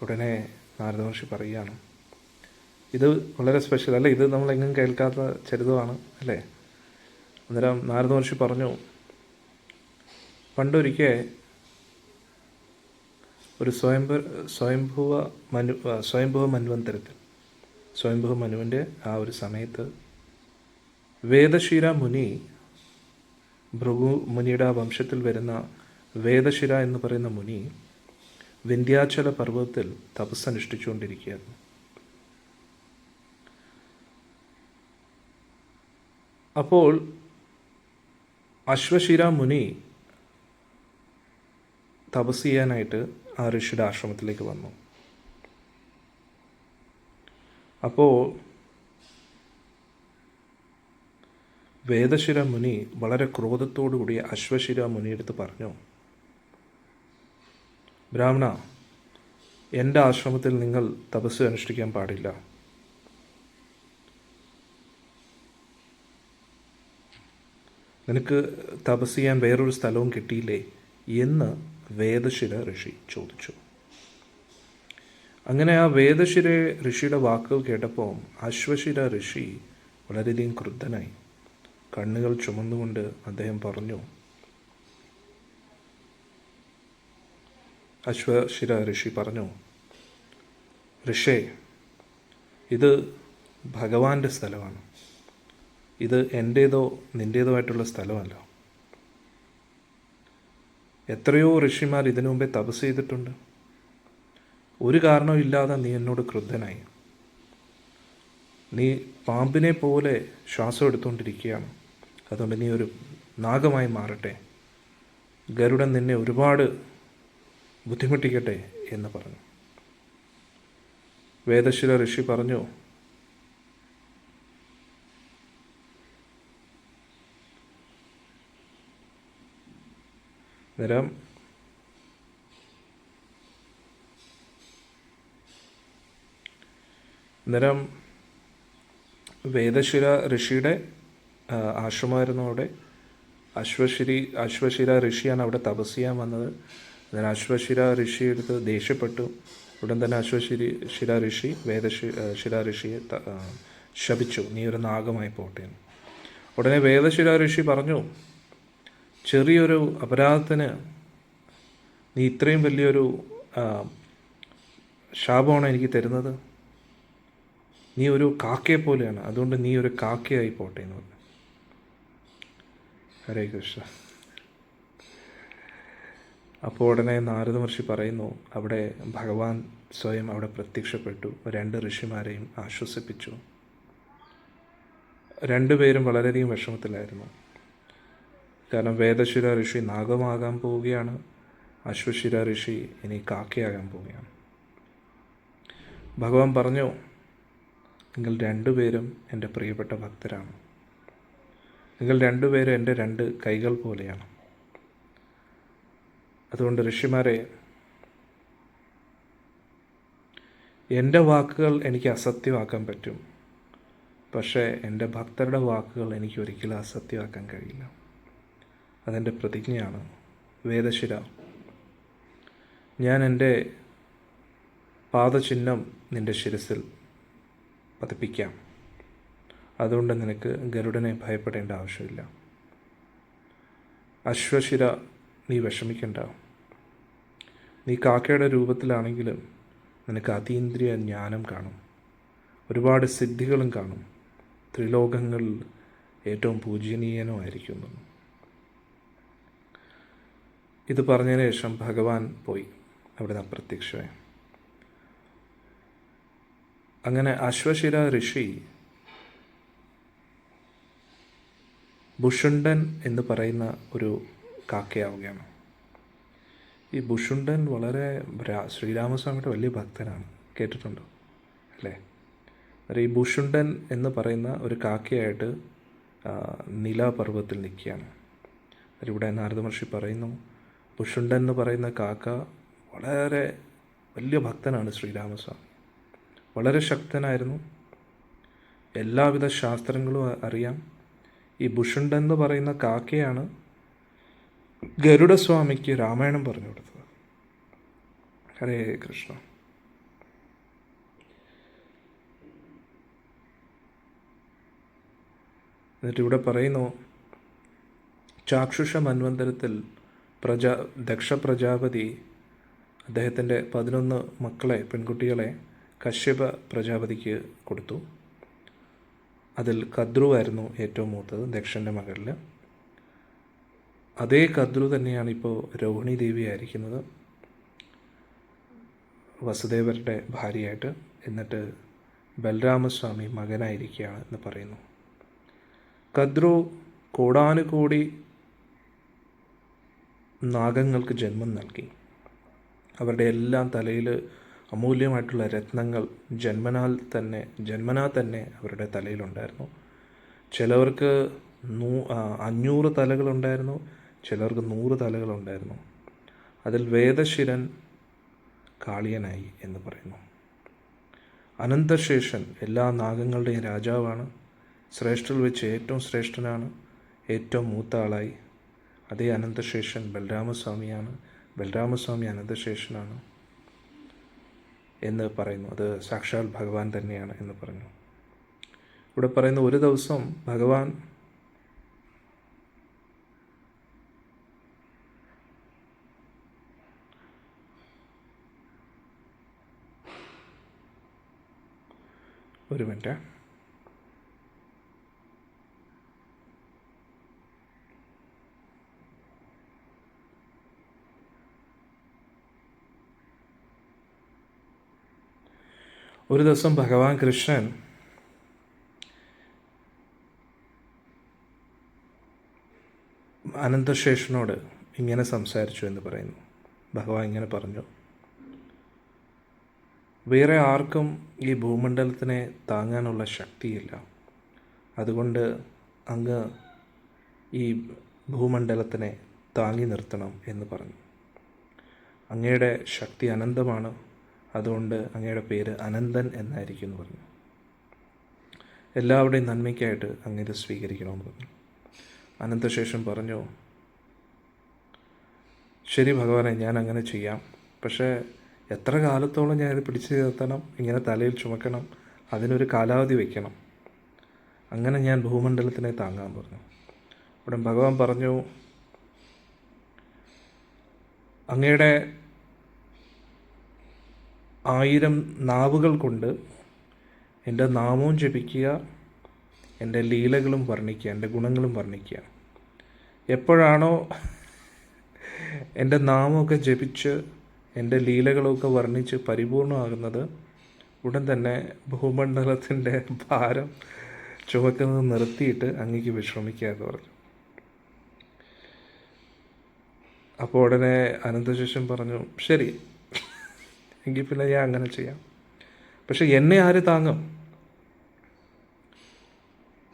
ഉടനെ നാരദ മഹർഷി പറയുകയാണ്, ഇത് വളരെ സ്പെഷ്യൽ അല്ലേ, ഇത് നമ്മളെങ്ങും കേൾക്കാത്ത ചരിതമാണ് അല്ലേ. അന്നേരം നാരദ മഹർഷി പറഞ്ഞു, പണ്ടൊരിക്കൽ ഒരു സ്വയംഭുവ മന്വന്തരത്തിൽ, സ്വയംഭുവ മനുവിൻ്റെ ആ ഒരു സമയത്ത് വേദശിര മുനി, ഭൃഗു മുനിയുടെ ആ വംശത്തിൽ വരുന്ന വേദശിര എന്ന് പറയുന്ന മുനി വിന്ധ്യാചല പർവ്വതത്തിൽ തപസ്സനുഷ്ഠിച്ചുകൊണ്ടിരിക്കുകയായിരുന്നു. അപ്പോൾ അശ്വശിര മുനി തപസ് ചെയ്യാനായിട്ട് ആ ഋഷിയുടെ ആശ്രമത്തിലേക്ക് വന്നു. അപ്പോൾ വേദശിര മുനി വളരെ ക്രോധത്തോടുകൂടി അശ്വശിര മുനിയെടുത്ത് പറഞ്ഞു, ബ്രാഹ്മണ, എൻ്റെ ആശ്രമത്തിൽ നിങ്ങൾ തപസ് അനുഷ്ഠിക്കാൻ പാടില്ല. നിനക്ക് തപസ് ചെയ്യാൻ വേറൊരു സ്ഥലവും കിട്ടിയില്ലേ എന്ന് വേദശിര ഋഷി ചോദിച്ചു. അങ്ങനെ ആ വേദശിര ഋഷിയുടെ വാക്കുകൾ കേട്ടപ്പോൾ അശ്വശിര ഋഷി വളരെയധികം ക്രുദ്ധനായി. കണ്ണുകൾ ചുമന്നുകൊണ്ട് അദ്ദേഹം പറഞ്ഞു, അശ്വശിര ഋഷി പറഞ്ഞു, ഋഷേ, ഇത് ഭഗവാന്റെ സ്ഥലമാണ്, ഇത് എൻ്റേതോ നിൻ്റേതോ ആയിട്ടുള്ള സ്ഥലമല്ല. എത്രയോ ഋഷിമാർ ഇതിനു മുമ്പേ തപസ് ചെയ്തിട്ടുണ്ട്. ഒരു കാരണവും ഇല്ലാതെ നീ എന്നോട് ക്രുദ്ധനായി. നീ പാമ്പിനെ പോലെ ശ്വാസം എടുത്തുകൊണ്ടിരിക്കുകയാണ്. അതുകൊണ്ട് നീ ഒരു നാഗമായി മാറട്ടെ, ഗരുഡൻ നിന്നെ ഒരുപാട് ബുദ്ധിമുട്ടിക്കട്ടെ എന്ന് പറഞ്ഞു. വേദശിര ഋഷി പറഞ്ഞു, അന്നേരം വേദശിര ഋഷിയുടെ ആശ്രമമായിരുന്നു അവിടെ. അശ്വശിര ഋഷിയാണ് അവിടെ തപസ് ചെയ്യാൻ വന്നത്. അന്നേരം അശ്വശിര ഋഷി എടുത്ത് ദേഷ്യപ്പെട്ടു. ഉടൻ തന്നെ അശ്വശിര ഋഷി വേദശിര ഋഷിയെ ശപിച്ചു, നീ ഒരു നാഗമായി പോട്ടെ. ഉടനെ വേദശിര ഋഷി പറഞ്ഞു, ചെറിയൊരു അപരാധത്തിന് നീ ഇത്രയും വലിയൊരു ശാപമാണ് എനിക്ക് തരുന്നത്. നീ ഒരു കാക്കയെ പോലെയാണ്, അതുകൊണ്ട് നീ ഒരു കാക്കയായി പോട്ടെ എന്ന് പറഞ്ഞു. ഹരേ കൃഷ്ണ. അപ്പോൾ ഉടനെ നാരദ മഹർഷി പറയുന്നു, അവിടെ ഭഗവാൻ സ്വയം അവിടെ പ്രത്യക്ഷപ്പെട്ടു, 2 ഋഷിമാരെയും ആശ്വസിപ്പിച്ചു. രണ്ടുപേരും വളരെയധികം വിഷമത്തിലായിരുന്നു. കാരണം വേദശിര ഋഷി നാഗമാകാൻ പോവുകയാണ്, അശ്വശിര ഋഷി ഇനി കാക്കയാകാൻ പോവുകയാണ്. ഭഗവാൻ പറഞ്ഞു, നിങ്ങൾ 2 പേരും എൻ്റെ പ്രിയപ്പെട്ട ഭക്തരാണ്. നിങ്ങൾ 2 പേരും എൻ്റെ 2 കൈകൾ പോലെയാണ്. അതുകൊണ്ട് ഋഷിമാരെ, എൻ്റെ വാക്കുകൾ എനിക്ക് അസത്യമാക്കാൻ പറ്റും, പക്ഷേ എൻ്റെ ഭക്തരുടെ വാക്കുകൾ എനിക്ക് ഒരിക്കലും അസത്യമാക്കാൻ കഴിയില്ല. അതെൻ്റെ പ്രതിജ്ഞയാണ്. വേദശിര, ഞാൻ എൻ്റെ പാദചിഹ്നം നിൻ്റെ ശിരസിൽ പതിപ്പിക്കാം. അതുകൊണ്ട് നിനക്ക് ഗരുഡനെ ഭയപ്പെടേണ്ട ആവശ്യമില്ല. അശ്വശിര, നീ വിഷമിക്കണ്ട. നീ കാക്കയുടെ രൂപത്തിലാണെങ്കിലും നിനക്ക് അതീന്ദ്രിയ ജ്ഞാനം കാണും, ഒരുപാട് സിദ്ധികളും കാണും, ത്രിലോകങ്ങളിൽ ഏറ്റവും പൂജനീയനുമായിരിക്കുന്നു. ഇത് പറഞ്ഞതിന് ശേഷം ഭഗവാൻ പോയി അവിടെ അപ്രത്യക്ഷമായി. അങ്ങനെ അശ്വശിര ഋഷി ഭുഷുണ്ടൻ എന്ന് പറയുന്ന ഒരു കാക്കയാവുകയാണ്. ഈ ഭുഷുണ്ടൻ വളരെ ശ്രീരാമസ്വാമിയുടെ വലിയ ഭക്തനാണ്, കേട്ടിട്ടുണ്ടോ അല്ലേ? ഈ ഭുഷുണ്ടൻ എന്ന് പറയുന്ന ഒരു കാക്കയായിട്ട് നീലാപർവ്വതത്തിൽ നിൽക്കുകയാണ്. ഇവിടെ നാരദ മഹർഷി പറയുന്നു, ഭുഷുണ്ടൻ എന്ന് പറയുന്ന കാക്ക വളരെ വലിയ ഭക്തനാണ് ശ്രീരാമസ്വാമി. വളരെ ശക്തനായിരുന്നു, എല്ലാവിധ ശാസ്ത്രങ്ങളും അറിയാം. ഈ ഭുഷുണ്ടൻ എന്ന് പറയുന്ന കാക്കയാണ് ഗരുഡസ്വാമിക്ക് രാമായണം പറഞ്ഞു കൊടുത്തത്. ഹരേ കൃഷ്ണ. എന്നിട്ട് ഇവിടെ പറയുന്നു, ചാക്ഷുഷ മന്വന്തരത്തിൽ ദക്ഷ പ്രജാപതി അദ്ദേഹത്തിൻ്റെ 11 മക്കളെ, പെൺകുട്ടികളെ കശ്യപ പ്രജാപതിക്ക് കൊടുത്തു. അതിൽ കദ്രുവായിരുന്നു ഏറ്റവും മൂത്തത്, ദക്ഷൻ്റെ മകളിൽ. അതേ കദ്രു തന്നെയാണ് ഇപ്പോൾ രോഹിണി ദേവി ആയിരിക്കുന്നത്, വസുദേവരുടെ ഭാര്യയായിട്ട്. എന്നിട്ട് ബലരാമസ്വാമി മകനായിരിക്കുകയാണ് എന്ന് പറയുന്നു. കദ്രു കോടാനുകോടി നാഗങ്ങൾക്ക് ജന്മം നൽകി. അവരുടെ എല്ലാം തലയിൽ അമൂല്യമായിട്ടുള്ള രത്നങ്ങൾ ജന്മനാ തന്നെ അവരുടെ തലയിലുണ്ടായിരുന്നു. ചിലവർക്ക് 500 തലകളുണ്ടായിരുന്നു, ചിലർക്ക് 100 തലകളുണ്ടായിരുന്നു. അതിൽ വേദശിരൻ കാളിയനായി എന്ന് പറയുന്നു. അനന്തശേഷൻ എല്ലാ നാഗങ്ങളുടെയും രാജാവാണ്, ശ്രേഷ്ഠരിൽ വെച്ച് ഏറ്റവും ശ്രേഷ്ഠനാണ്, ഏറ്റവും മൂത്ത ആളായി. അതേ അനന്തശേഷൻ ബലരാമസ്വാമിയാണ്, ബലരാമസ്വാമി അനന്തശേഷനാണ് എന്ന് പറയുന്നു. അത് സാക്ഷാൽ ഭഗവാൻ തന്നെയാണ് എന്ന് പറഞ്ഞു. ഇവിടെ പറയുന്നു, ഒരു ദിവസം ഭഗവാൻ ഒരു മിനിറ്റ് ഒരു ദിവസം ഭഗവാൻ കൃഷ്ണൻ അനന്തശേഷനോട് ഇങ്ങനെ സംസാരിച്ചു എന്ന് പറയുന്നു. ഭഗവാൻ ഇങ്ങനെ പറഞ്ഞു, വേറെ ആർക്കും ഈ ഭൂമണ്ഡലത്തിനെ താങ്ങാനുള്ള ശക്തിയില്ല. അതുകൊണ്ട് അങ്ങ് ഈ ഭൂമണ്ഡലത്തിനെ താങ്ങി നിർത്തണം എന്ന് പറഞ്ഞു. അങ്ങയുടെ ശക്തി അനന്തമാണ്, അതുകൊണ്ട് അങ്ങയുടെ പേര് അനന്തൻ എന്നായിരിക്കും എന്ന് പറഞ്ഞു. എല്ലാവരുടെയും നന്മയ്ക്കായിട്ട് അങ്ങേത് സ്വീകരിക്കണമെന്ന് പറഞ്ഞു. അനന്തശേഷൻ പറഞ്ഞു, ശരി ഭഗവാനെ, ഞാൻ അങ്ങനെ ചെയ്യാം. പക്ഷേ എത്ര കാലത്തോളം ഞാനിത് പിടിച്ചു നിർത്തണം, ഇങ്ങനെ തലയിൽ ചുമക്കണം, അതിനൊരു കാലാവധി വയ്ക്കണം. അങ്ങനെ ഞാൻ ഭൂമണ്ഡലത്തിനെ താങ്ങാൻ പറഞ്ഞു. ഉടൻ ഭഗവാൻ പറഞ്ഞു, അങ്ങയുടെ 1000 നാവുകൾ കൊണ്ട് എൻ്റെ നാമവും ജപിക്കുക, എൻ്റെ ലീലകളും വർണ്ണിക്കുക, എൻ്റെ ഗുണങ്ങളും വർണ്ണിക്കുക. എപ്പോഴാണോ എൻ്റെ നാമമൊക്കെ ജപിച്ച് എൻ്റെ ലീലകളൊക്കെ വർണ്ണിച്ച് പരിപൂർണമാകുന്നത്, ഉടൻ തന്നെ ഭൂമണ്ഡലത്തിൻ്റെ ഭാരം ചുമക്കുന്നത് നിർത്തിയിട്ട് അങ്ങേക്ക് വിശ്രമിക്കുക എന്ന് പറഞ്ഞു. അപ്പോൾ ഉടനെ അനന്തശേഷൻ പറഞ്ഞു, ശരി, എങ്കിൽ പിന്നെ ഞാൻ അങ്ങനെ ചെയ്യാം. പക്ഷെ എന്നെ ആര് താങ്ങും?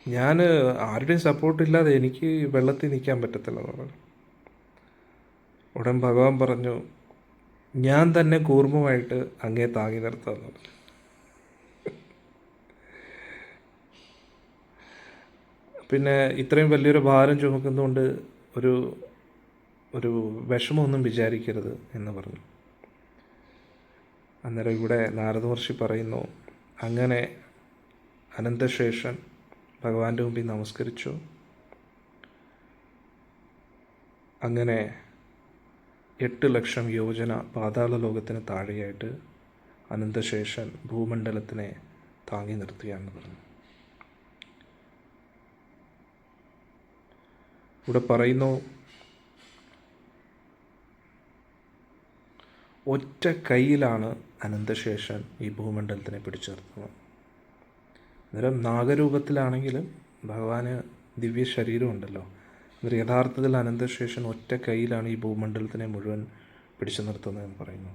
ഞാൻ ആരുടെയും സപ്പോർട്ടില്ലാതെ എനിക്ക് വെള്ളത്തിൽ നിൽക്കാൻ പറ്റത്തില്ല എന്ന് പറഞ്ഞു. ഉടൻ ഭഗവാൻ പറഞ്ഞു, ഞാൻ തന്നെ കൂർമ്മമായിട്ട് അങ്ങേ താങ്ങി നിർത്താമെന്ന് പറഞ്ഞു. പിന്നെ ഇത്രയും വലിയൊരു ഭാരം ചുമക്കുന്നതുകൊണ്ട് ഒരു വിഷമമൊന്നും വിചാരിക്കരുത് എന്ന് പറഞ്ഞു. അന്നേരം ഇവിടെ നാരദ മഹർഷി പറയുന്നു, അങ്ങനെ അനന്തശേഷൻ ഭഗവാന്റെ മുമ്പിൽ നമസ്കരിച്ചു. അങ്ങനെ 8 ലക്ഷം യോജന പാതാള ലോകത്തിന് താഴെയായിട്ട് അനന്തശേഷൻ ഭൂമണ്ഡലത്തിനെ താങ്ങി നിർത്തുകയാണെന്ന് പറഞ്ഞു. ഇവിടെ പറയുന്നു, ഒറ്റ കൈയിലാണ് അനന്തശേഷൻ ഈ ഭൂമണ്ഡലത്തിനെ പിടിച്ചു നിർത്തുന്നത്. അന്നേരം നാഗരൂപത്തിലാണെങ്കിലും ഭഗവാന് ദിവ്യ ശരീരമുണ്ടല്ലോ. അന്നേരം യഥാർത്ഥത്തിൽ അനന്തശേഷൻ ഒറ്റ കൈയിലാണ് ഈ ഭൂമണ്ഡലത്തിനെ മുഴുവൻ പിടിച്ചു നിർത്തുന്നതെന്ന് പറയുന്നു.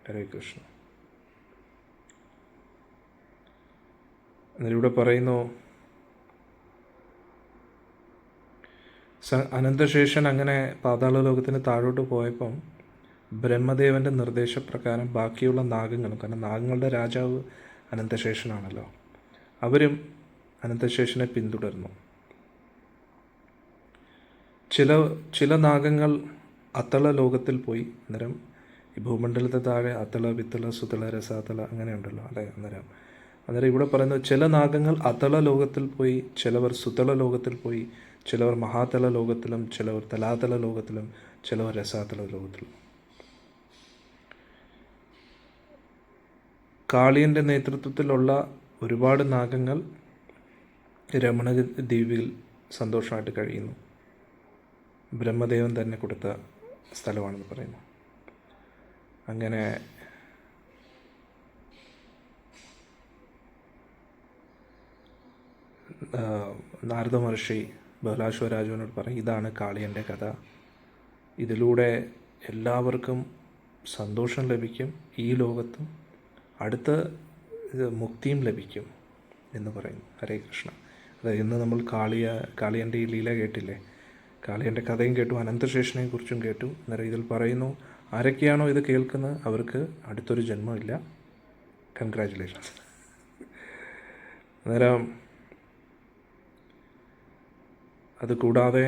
ഹരേ കൃഷ്ണ. അന്നേരം ഇവിടെ പറയുന്നു, അനന്തശേഷൻ അങ്ങനെ പാതാള ലോകത്തിന് താഴോട്ട് പോയപ്പം ബ്രഹ്മദേവൻ്റെ നിർദ്ദേശപ്രകാരം ബാക്കിയുള്ള നാഗങ്ങളും, കാരണം നാഗങ്ങളുടെ രാജാവ് അനന്തശേഷനാണല്ലോ, അവരും അനന്തശേഷനെ പിന്തുടർന്നു. ചില നാഗങ്ങൾ അത്തള ലോകത്തിൽ പോയി. അന്നേരം ഈ ഭൂമണ്ഡലത്തെ താഴെ അത്തള, വിത്തള, സുതള, രസാതള അങ്ങനെയുണ്ടല്ലോ. അന്നേരം ഇവിടെ പറയുന്നത്, ചില നാഗങ്ങൾ അത്തള ലോകത്തിൽ പോയി, ചിലവർ സുതള ലോകത്തിൽ പോയി, ചിലവർ മഹാതല ലോകത്തിലും, ചിലവർ തലാതല ലോകത്തിലും, ചിലവർ രസാതല ലോകത്തിലും. കാളിയൻ്റെ നേതൃത്വത്തിലുള്ള ഒരുപാട് നാഗങ്ങൾ രമണ ദ്വീപിൽ സന്തോഷമായിട്ട് കഴിയുന്നു. ബ്രഹ്മദേവൻ തന്നെ കൊടുത്ത സ്ഥലമാണെന്ന് പറയുന്നു. അങ്ങനെ നാരദ മഹർഷി ബഹുലാശ്വര രാജുവിനോട് പറയും, ഇതാണ് കാളിയൻ്റെ കഥ, ഇതിലൂടെ എല്ലാവർക്കും സന്തോഷം ലഭിക്കും, ഈ ലോകത്തും അടുത്ത മുക്തിയും ലഭിക്കും എന്ന് പറയുന്നു. ഹരേ കൃഷ്ണ. അതായത് ഇന്ന് നമ്മൾ കാളിയൻ്റെ ഈ ലീല കേട്ടില്ലേ, കാളിയൻ്റെ കഥയും കേട്ടു, അനന്തശേഷനെയും കുറിച്ചും കേട്ടു. അന്നേരം ഇതിൽ പറയുന്നു, ആരൊക്കെയാണോ ഇത് കേൾക്കുന്നത് അവർക്ക് അടുത്തൊരു ജന്മമില്ല. കൺഗ്രാജുലേഷൻസ്. അന്നേരം അതുകൂടാതെ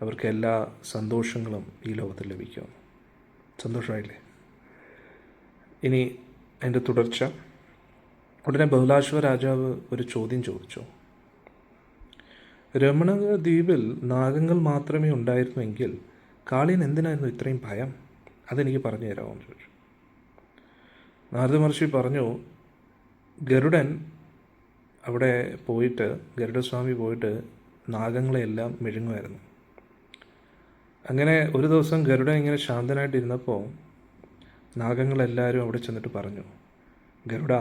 അവർക്ക് എല്ലാ സന്തോഷങ്ങളും ഈ ലോകത്തിൽ ലഭിക്കും. സന്തോഷമായില്ലേ? ഇനി അതിൻ്റെ തുടർച്ച. ഉടനെ ബഹുലാശ്വ രാജാവ് ഒരു ചോദ്യം ചോദിച്ചു. രമണ ദ്വീപിൽ നാഗങ്ങൾ മാത്രമേ ഉണ്ടായിരുന്നുവെങ്കിൽ കാളിയൻ എന്തിനായിരുന്നു ഇത്രയും ഭയം? അതെനിക്ക് പറഞ്ഞു തരാമോ എന്ന് ചോദിച്ചു. നാരദ മഹർഷി പറഞ്ഞു, ഗരുഡൻ അവിടെ പോയിട്ട്, ഗരുഡസ്വാമി പോയിട്ട് നാഗങ്ങളെയെല്ലാം മെഴുങ്ങുമായിരുന്നു. അങ്ങനെ ഒരു ദിവസം ഗരുഡൻ ഇങ്ങനെ ശാന്തനായിട്ടിരുന്നപ്പോൾ നാഗങ്ങളെല്ലാവരും അവിടെ ചെന്നിട്ട് പറഞ്ഞു, ഗരുഡ,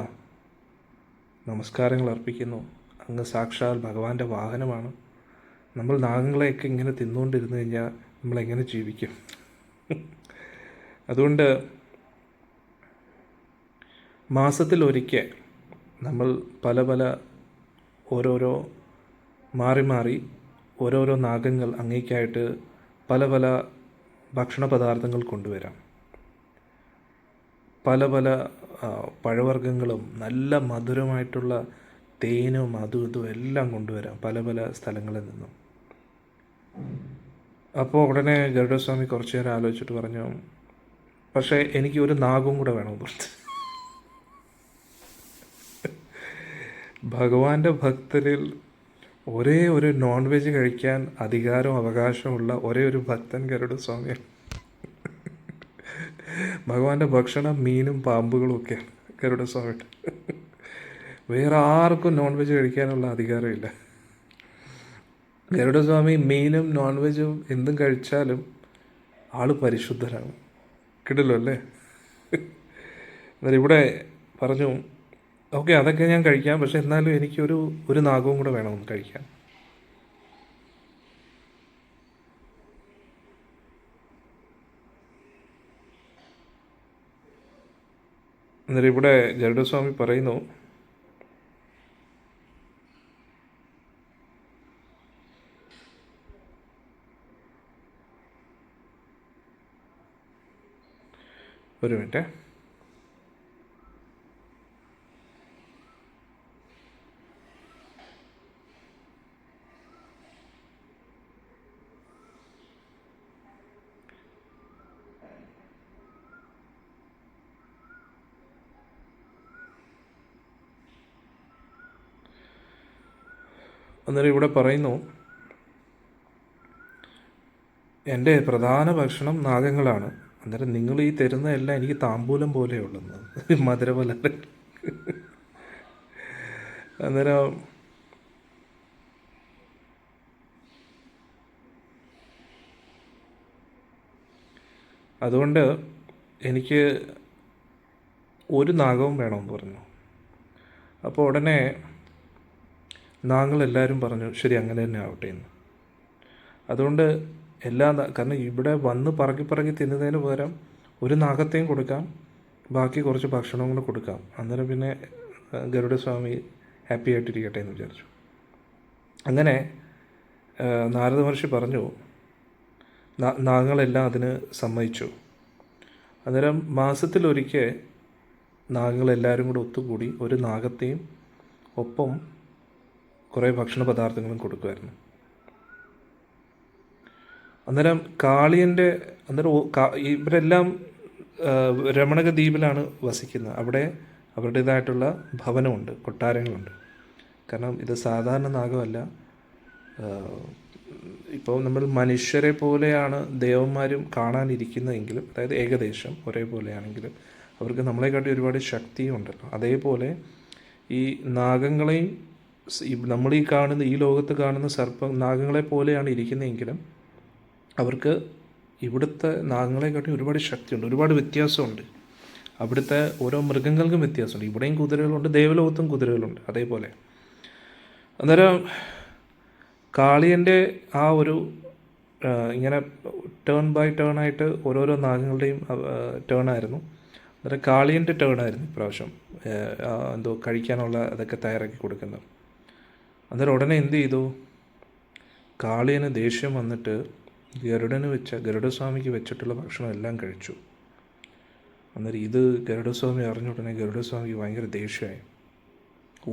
നമസ്കാരങ്ങൾ അർപ്പിക്കുന്നു, അങ്ങ് സാക്ഷാൽ ഭഗവാന്റെ വാഹനമാണ്. നമ്മൾ നാഗങ്ങളെയൊക്കെ ഇങ്ങനെ തിന്നുകൊണ്ടിരുന്നു കഴിഞ്ഞാൽ നമ്മളെങ്ങനെ ജീവിക്കും? അതുകൊണ്ട് മാസത്തിലൊരിക്കൽ നമ്മൾ പല പല ഓരോരോ മാറി ഓരോരോ നാഗങ്ങൾ അങ്ങേക്കായിട്ട് പല പല ഭക്ഷണ പദാർത്ഥങ്ങൾ കൊണ്ടുവരാം. പല പല പഴവർഗ്ഗങ്ങളും നല്ല മധുരമായിട്ടുള്ള തേനും അതും ഇതും എല്ലാം കൊണ്ടുവരാം പല പല സ്ഥലങ്ങളിൽ നിന്നും. അപ്പോൾ ഉടനെ ഗരുഡസ്വാമി കുറച്ച് നേരം ആലോചിച്ചിട്ട് പറഞ്ഞു, പക്ഷേ എനിക്ക് ഒരു നാഗവും കൂടെ വേണമെന്ന് പറഞ്ഞു. ഭഗവാന്റെ ഭക്തരിൽ ഒരേ ഒരു നോൺ വെജ് കഴിക്കാൻ അധികാരവും അവകാശമുള്ള ഒരേ ഒരു ഭക്തൻ ഗരുഡസ്വാമിയാണ്. ഭഗവാന്റെ ഭക്ഷണം മീനും പാമ്പുകളും ഒക്കെയാണ് ഗരുഡസ്വാമിയുടെ. വേറെ ആർക്കും നോൺ വെജ് കഴിക്കാനുള്ള അധികാരമില്ല. ഗരുഡസ്വാമി മീനും നോൺ വെജും എന്തും കഴിച്ചാലും ആൾ പരിശുദ്ധരാണ്. കിടിലോ അല്ലേ? അന്നേരം ഇവിടെ പറഞ്ഞു, ഓക്കെ അതൊക്കെ ഞാൻ കഴിക്കാം, പക്ഷെ എന്നാലും എനിക്കൊരു നാഗവും കൂടെ വേണമെന്ന് കഴിക്കാൻ. അന്നേരം ഇവിടെ ഗരുഡസ്വാമി പറയുന്നു, ഒരു മിനിറ്റ്, അന്നേരം ഇവിടെ പറയുന്നു, എൻ്റെ പ്രധാന ഭക്ഷണം നാഗങ്ങളാണ്. അന്നേരം നിങ്ങൾ ഈ തരുന്ന എല്ലാം എനിക്ക് താമ്പൂലം പോലെയുള്ളെന്ന്, മധുരമല്ല. അന്നേരം അതുകൊണ്ട് എനിക്ക് ഒരു നാഗവും വേണമെന്ന് പറഞ്ഞു. അപ്പോൾ ഉടനെ നാഗങ്ങളെല്ലാവരും പറഞ്ഞു, ശരി അങ്ങനെ തന്നെ ആവട്ടെ എന്ന്. അതുകൊണ്ട് കാരണം ഇവിടെ വന്ന് പറക്കി തിന്നുന്നതിന് പകരം ഒരു നാഗത്തെയും കൊടുക്കാം, ബാക്കി കുറച്ച് ഭക്ഷണവും കൂടെ കൊടുക്കാം. അന്നേരം പിന്നെ ഗരുഡസ്വാമി ഹാപ്പി ആയിട്ടിരിക്കട്ടെ എന്ന് വിചാരിച്ചു. അങ്ങനെ നാരദ മഹർഷി പറഞ്ഞു, നാഗങ്ങളെല്ലാം അതിന് സമ്മതിച്ചു. അന്നേരം മാസത്തിലൊരിക്കൽ നാഗങ്ങളെല്ലാവരും കൂടെ ഒത്തുകൂടി ഒരു നാഗത്തെയും ഒപ്പം കുറേ ഭക്ഷണ പദാർത്ഥങ്ങളും കൊടുക്കുമായിരുന്നു. അന്നേരം ഇവരെല്ലാം രമണക ദ്വീപിലാണ് വസിക്കുന്നത്. അവിടെ അവരുടേതായിട്ടുള്ള ഭവനമുണ്ട്, കൊട്ടാരങ്ങളുണ്ട്. കാരണം ഇത് സാധാരണ നാഗമല്ല, ഇപ്പോൾ നമ്മൾ മനുഷ്യരെ പോലെയാണ് ദേവന്മാരും കാണാനിരിക്കുന്നതെങ്കിലും, അതായത് ഏകദേശം ഒരേപോലെയാണെങ്കിലും അവർക്ക് നമ്മളെക്കാട്ടി ഒരുപാട് ശക്തിയും ഉണ്ടല്ലോ. അതേപോലെ ഈ നാഗങ്ങളെയും നമ്മൾ ഈ ലോകത്ത് കാണുന്ന നാഗങ്ങളെ പോലെയാണ് ഇരിക്കുന്നതെങ്കിലും അവർക്ക് ഇവിടുത്തെ നാഗങ്ങളെക്കാട്ടി ഒരുപാട് ശക്തിയുണ്ട്, ഒരുപാട് വ്യത്യാസമുണ്ട്. അവിടുത്തെ ഓരോ മൃഗങ്ങൾക്കും വ്യത്യാസമുണ്ട്. ഇവിടെയും കുതിരകളുണ്ട്, ദേവലോകത്തും കുതിരകളുണ്ട്. അതേപോലെ അന്നേരം കാളിയൻ്റെ ആ ഒരു ഇങ്ങനെ ടേൺ ബൈ ടേൺ ആയിട്ട് ഓരോരോ നാഗങ്ങളുടെയും ടേണായിരുന്നു. അന്നേരം കാളിയൻ്റെ ടേണായിരുന്നു ഇപ്രാവശ്യം എന്തോ കഴിക്കാനുള്ള അതൊക്കെ തയ്യാറാക്കി കൊടുക്കുന്നത്. അന്നേരം ഉടനെ എന്ത് ചെയ്തു, കാളിയന് ദേഷ്യം വന്നിട്ട് ഗരുഡസ്വാമിക്ക് വെച്ചിട്ടുള്ള ഭക്ഷണം എല്ലാം കഴിച്ചു. അന്നേരം ഇത് ഗരുഡസ്വാമി അറിഞ്ഞ ഉടനെ ഗരുഡസ്വാമിക്ക് ഭയങ്കര ദേഷ്യമായി.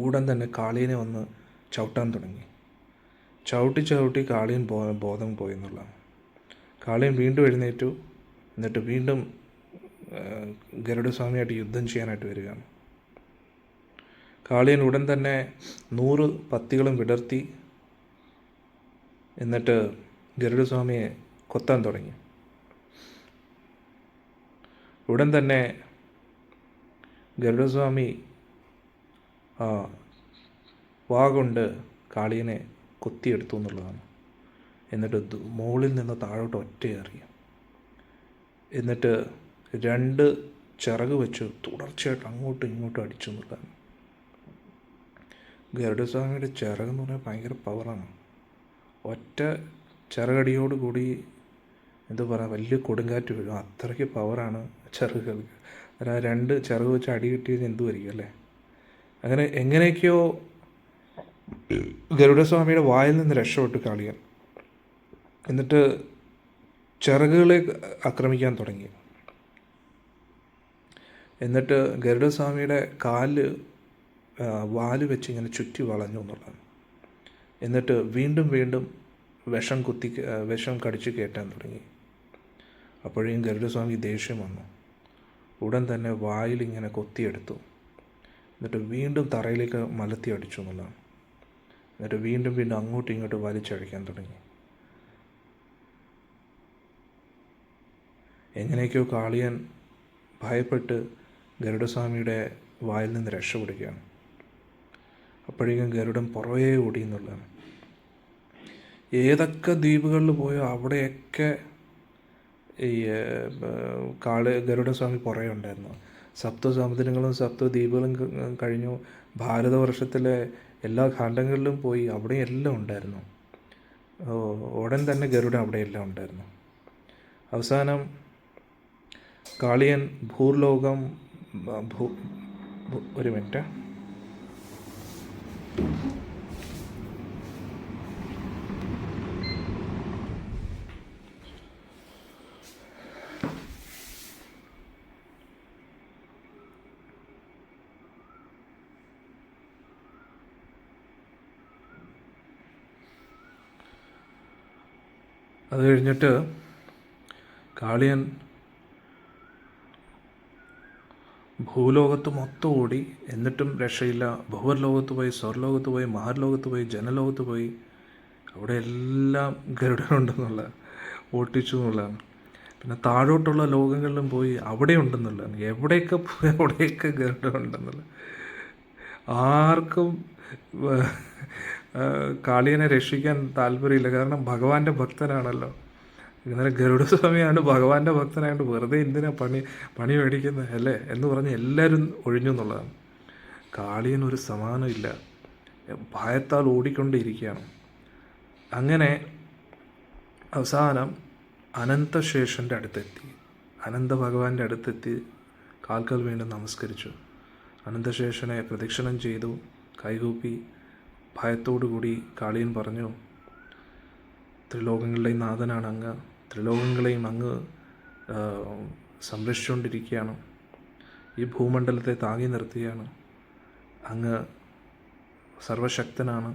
ഉടൻ തന്നെ കാളിയനെ വന്ന് ചവിട്ടാൻ തുടങ്ങി. ചവിട്ടി കാളിയൻ ബോധം പോയെന്നുള്ളതാണ്. കാളിയൻ വീണ്ടും എഴുന്നേറ്റു. എന്നിട്ട് വീണ്ടും ഗരുഡസ്വാമിയായിട്ട് യുദ്ധം ചെയ്യാനായിട്ട് വരികയാണ്. കാളിയൻ ഉടൻ തന്നെ 100 പത്തികളും വിടർത്തി എന്നിട്ട് ഗരുഡസ്വാമിയെ കൊത്താൻ തുടങ്ങി. ഉടൻ തന്നെ ഗരുഡസ്വാമി കൊണ്ട് കാളിയനെ കൊത്തിയെടുത്തു എന്നുള്ളതാണ്. എന്നിട്ട് മുകളിൽ നിന്ന് താഴോട്ട് ഒറ്റയേറി. എന്നിട്ട് 2 ചിറക് വെച്ച് തുടർച്ചയായിട്ട് അങ്ങോട്ടും ഇങ്ങോട്ടും അടിച്ചു എന്നുള്ളതാണ്. ഗരുഡസ്വാമിയുടെ ചിറകെന്ന് പറഞ്ഞാൽ ഭയങ്കര പവറാണ്. ഒറ്റ ചിറകടിയോടുകൂടി എന്താ പറയുക, വലിയ കൊടുങ്കാറ്റ് വീഴും, അത്രയ്ക്ക് പവറാണ് ചിറകുകൾക്ക്. ആ 2 ചിറക് വെച്ച് അടി കിട്ടിയത് എന്തുമായിരിക്കും അല്ലേ. അങ്ങനെ എങ്ങനെയൊക്കെയോ ഗരുഡസ്വാമിയുടെ വായിൽ നിന്ന് രക്ഷപ്പെട്ടു കാളിയൻ. എന്നിട്ട് ചിറകുകളെ ആക്രമിക്കാൻ തുടങ്ങി. എന്നിട്ട് ഗരുഡസ്വാമിയുടെ വാല് വെച്ച് ഇങ്ങനെ ചുറ്റി വളഞ്ഞു എന്നുള്ളതാണ്. എന്നിട്ട് വീണ്ടും വിഷം കടിച്ചു കയറ്റാൻ തുടങ്ങി. അപ്പോഴേക്കും ഗരുഡസ്വാമി ദേഷ്യം വന്നു. ഉടൻ തന്നെ വായിലിങ്ങനെ കൊത്തിയെടുത്തു. എന്നിട്ട് വീണ്ടും തറയിലേക്ക് മലത്തി അടിച്ചു എന്നുള്ളതാണ്. എന്നിട്ട് വീണ്ടും അങ്ങോട്ടും ഇങ്ങോട്ടും വലിച്ചഴിക്കാൻ തുടങ്ങി. എങ്ങനെയൊക്കെയോ കാളിയൻ ഭയപ്പെട്ട് ഗരുഡസ്വാമിയുടെ വായിൽ നിന്ന് രക്ഷപ്പെടുകയാണ്. അപ്പോഴേക്കും ഗരുഡൻ പുറവേ ഓടി എന്നുള്ളതാണ്. ഏതൊക്കെ ദ്വീപുകളിൽ പോയോ അവിടെയൊക്കെ ഈ ഗരുഡസ്വാമി പുറകെ ഉണ്ടായിരുന്നു. സപ്തസമുദ്രങ്ങളും സപ്തദ്വീപുകളും കഴിഞ്ഞു. ഭാരതവർഷത്തിലെ എല്ലാ ഖണ്ഡങ്ങളിലും പോയി, അവിടെയും എല്ലാം ഉണ്ടായിരുന്നു. ഉടൻ തന്നെ ഗരുഡൻ അവിടെയെല്ലാം ഉണ്ടായിരുന്നു. അവസാനം കാളിയൻ ഭൂർലോകം ഒരു മിനിറ്റ്. അത് കഴിഞ്ഞിട്ട് കാളിയൻ ഭൂലോകത്ത് മൊത്തം ഓടി. എന്നിട്ടും രക്ഷയില്ല. ഭൂവർലോകത്ത് പോയി, സ്വർലോകത്ത് പോയി, മഹർലോകത്ത് പോയി, ജനലോകത്ത് പോയി. അവിടെ എല്ലാം ഗരുഡനുണ്ടെന്നുള്ള ഓട്ടിച്ചു എന്നുള്ളതാണ്. പിന്നെ താഴോട്ടുള്ള ലോകങ്ങളിലും പോയി, അവിടെ ഉണ്ടെന്നുള്ളതാണ്. എവിടെയൊക്കെ പോയി അവിടെയൊക്കെ ഗരുഡനുണ്ടെന്നുള്ള. ആർക്കും കാളിയനെ രക്ഷിക്കാൻ താല്പര്യമില്ല. കാരണം ഭഗവാന്റെ ഭക്തനാണല്ലോ. ഇന്നലെ ഗരുഡസ്വാമിയാണ് ഭഗവാന്റെ ഭക്തനായതുകൊണ്ട് വെറുതെ എന്തിനാ പണി മേടിക്കുന്നത് അല്ലേ എന്ന് പറഞ്ഞ് എല്ലാവരും ഒഴിഞ്ഞു എന്നുള്ളതാണ്. കാളിയൻ ഒരു സമാനമില്ല, ഭയത്താൽ ഓടിക്കൊണ്ടിരിക്കുകയാണ്. അങ്ങനെ അവസാനം അനന്തശേഷൻ്റെ അടുത്തെത്തി. അനന്ത ഭഗവാന്റെ അടുത്തെത്തി കാൽക്കൽ വീണ്ടും നമസ്കരിച്ചു. അനന്തശേഷനെ പ്രദക്ഷിണം ചെയ്തു, കൈകൂപ്പി ഭയത്തോടുകൂടി കാളിയൻ പറഞ്ഞു, ത്രിലോകങ്ങളുടെയും നാഥനാണ് അങ്ങ്, ത്രിലോകങ്ങളെയും അങ്ങ് സംരക്ഷിച്ചുകൊണ്ടിരിക്കുകയാണ്, ഈ ഭൂമണ്ഡലത്തെ താങ്ങി നിർത്തുകയാണ്, അങ്ങ് സർവശക്തനാണ്,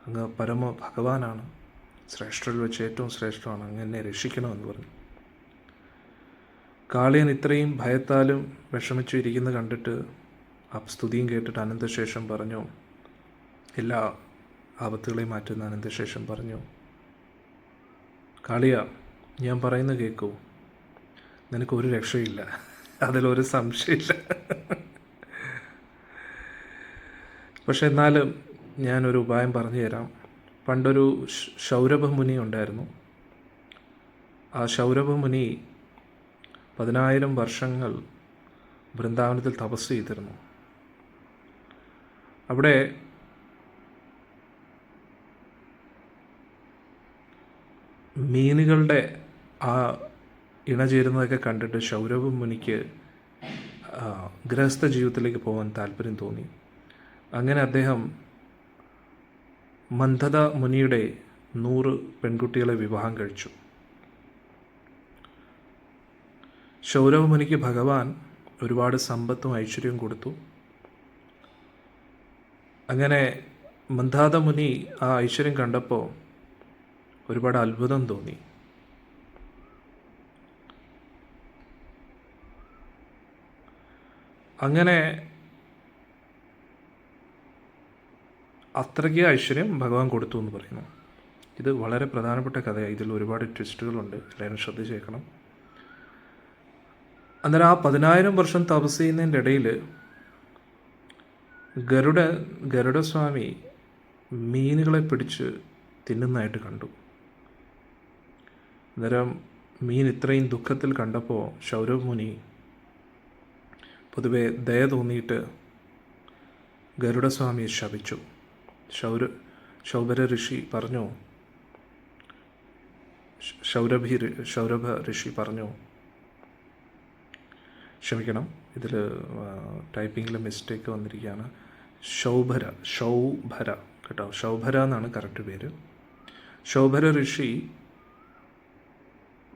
അങ്ങ് പരമ ഭഗവാനാണ്, ശ്രേഷ്ഠരിൽ വെച്ച് ഏറ്റവും ശ്രേഷ്ഠമാണ്, അങ്ങ് എന്നെ രക്ഷിക്കണമെന്ന് പറഞ്ഞു. കാളിയൻ ഇത്രയും ഭയത്താലും വിഷമിച്ചു ഇരിക്കുന്നത് കണ്ടിട്ട് ആ സ്തുതിയും കേട്ടിട്ട് അനന്തശേഷം പറഞ്ഞു, ഇല്ല, ആപത്തുകളെ മാറ്റുന്ന അനന്തശേഷം പറഞ്ഞു, കാളിയ, ഞാൻ പറയുന്നത് കേൾക്കൂ, നിനക്കൊരു രക്ഷയില്ല, അതിലൊരു സംശയമില്ല. പക്ഷെ എന്നാലും ഞാനൊരു ഉപായം പറഞ്ഞു തരാം. പണ്ടൊരു ശൗരഭമുനി ഉണ്ടായിരുന്നു. ആ ശൗരഭമുനി 10,000 വർഷങ്ങൾ വൃന്ദാവനത്തിൽ തപസ് ചെയ്തിരുന്നു. അവിടെ മീനുകളുടെ ആ ഇണചേരുന്നതൊക്കെ കണ്ടിട്ട് ശൗരഭമുനിക്ക് ഗൃഹസ്ഥ ജീവിതത്തിലേക്ക് പോകാൻ താല്പര്യം തോന്നി. അങ്ങനെ അദ്ദേഹം മന്ഥത മുനിയുടെ 100 പെൺകുട്ടികളെ വിവാഹം കഴിച്ചു. ശൗരഭമുനിക്ക് ഭഗവാൻ ഒരുപാട് സമ്പത്തും ഐശ്വര്യവും കൊടുത്തു. അങ്ങനെ മന്ഥാത മുനി ആ ഐശ്വര്യം കണ്ടപ്പോൾ ഒരുപാട് അത്ഭുതം തോന്നി. അങ്ങനെ അത്രയ്ക്ക് ഐശ്വര്യം ഭഗവാൻ കൊടുത്തു എന്ന് പറയുന്നു. ഇത് വളരെ പ്രധാനപ്പെട്ട കഥയാണ്. ഇതിൽ ഒരുപാട് ട്വിസ്റ്റുകളുണ്ട്, എല്ലാവരും ശ്രദ്ധിച്ചേക്കണം. അന്നേരം ആ 10,000 വർഷം തപസ് ചെയ്യുന്നതിൻ്റെ ഇടയിൽ ഗരുഡസ്വാമി മീനുകളെ പിടിച്ച് തിന്നുന്നതായിട്ട് കണ്ടു. അന്നേരം മീൻ ഇത്രയും ദുഃഖത്തിൽ കണ്ടപ്പോൾ ശൗരഭമുനി പൊതുവെ ദയ തോന്നിയിട്ട് ഗരുഡസ്വാമിയെ ശപിച്ചു. ശൗഭര ഋഷി പറഞ്ഞു, ശൗരഭ ഋഷി പറഞ്ഞു, ക്ഷമിക്കണം, ഇതിൽ ടൈപ്പിങ്ങിൽ മിസ്റ്റേക്ക് വന്നിരിക്കുകയാണ്. ശൗഭര കേട്ടോ, ശൗഭര എന്നാണ് കറക്റ്റ് പേര്. ശൗഭര ഋഷി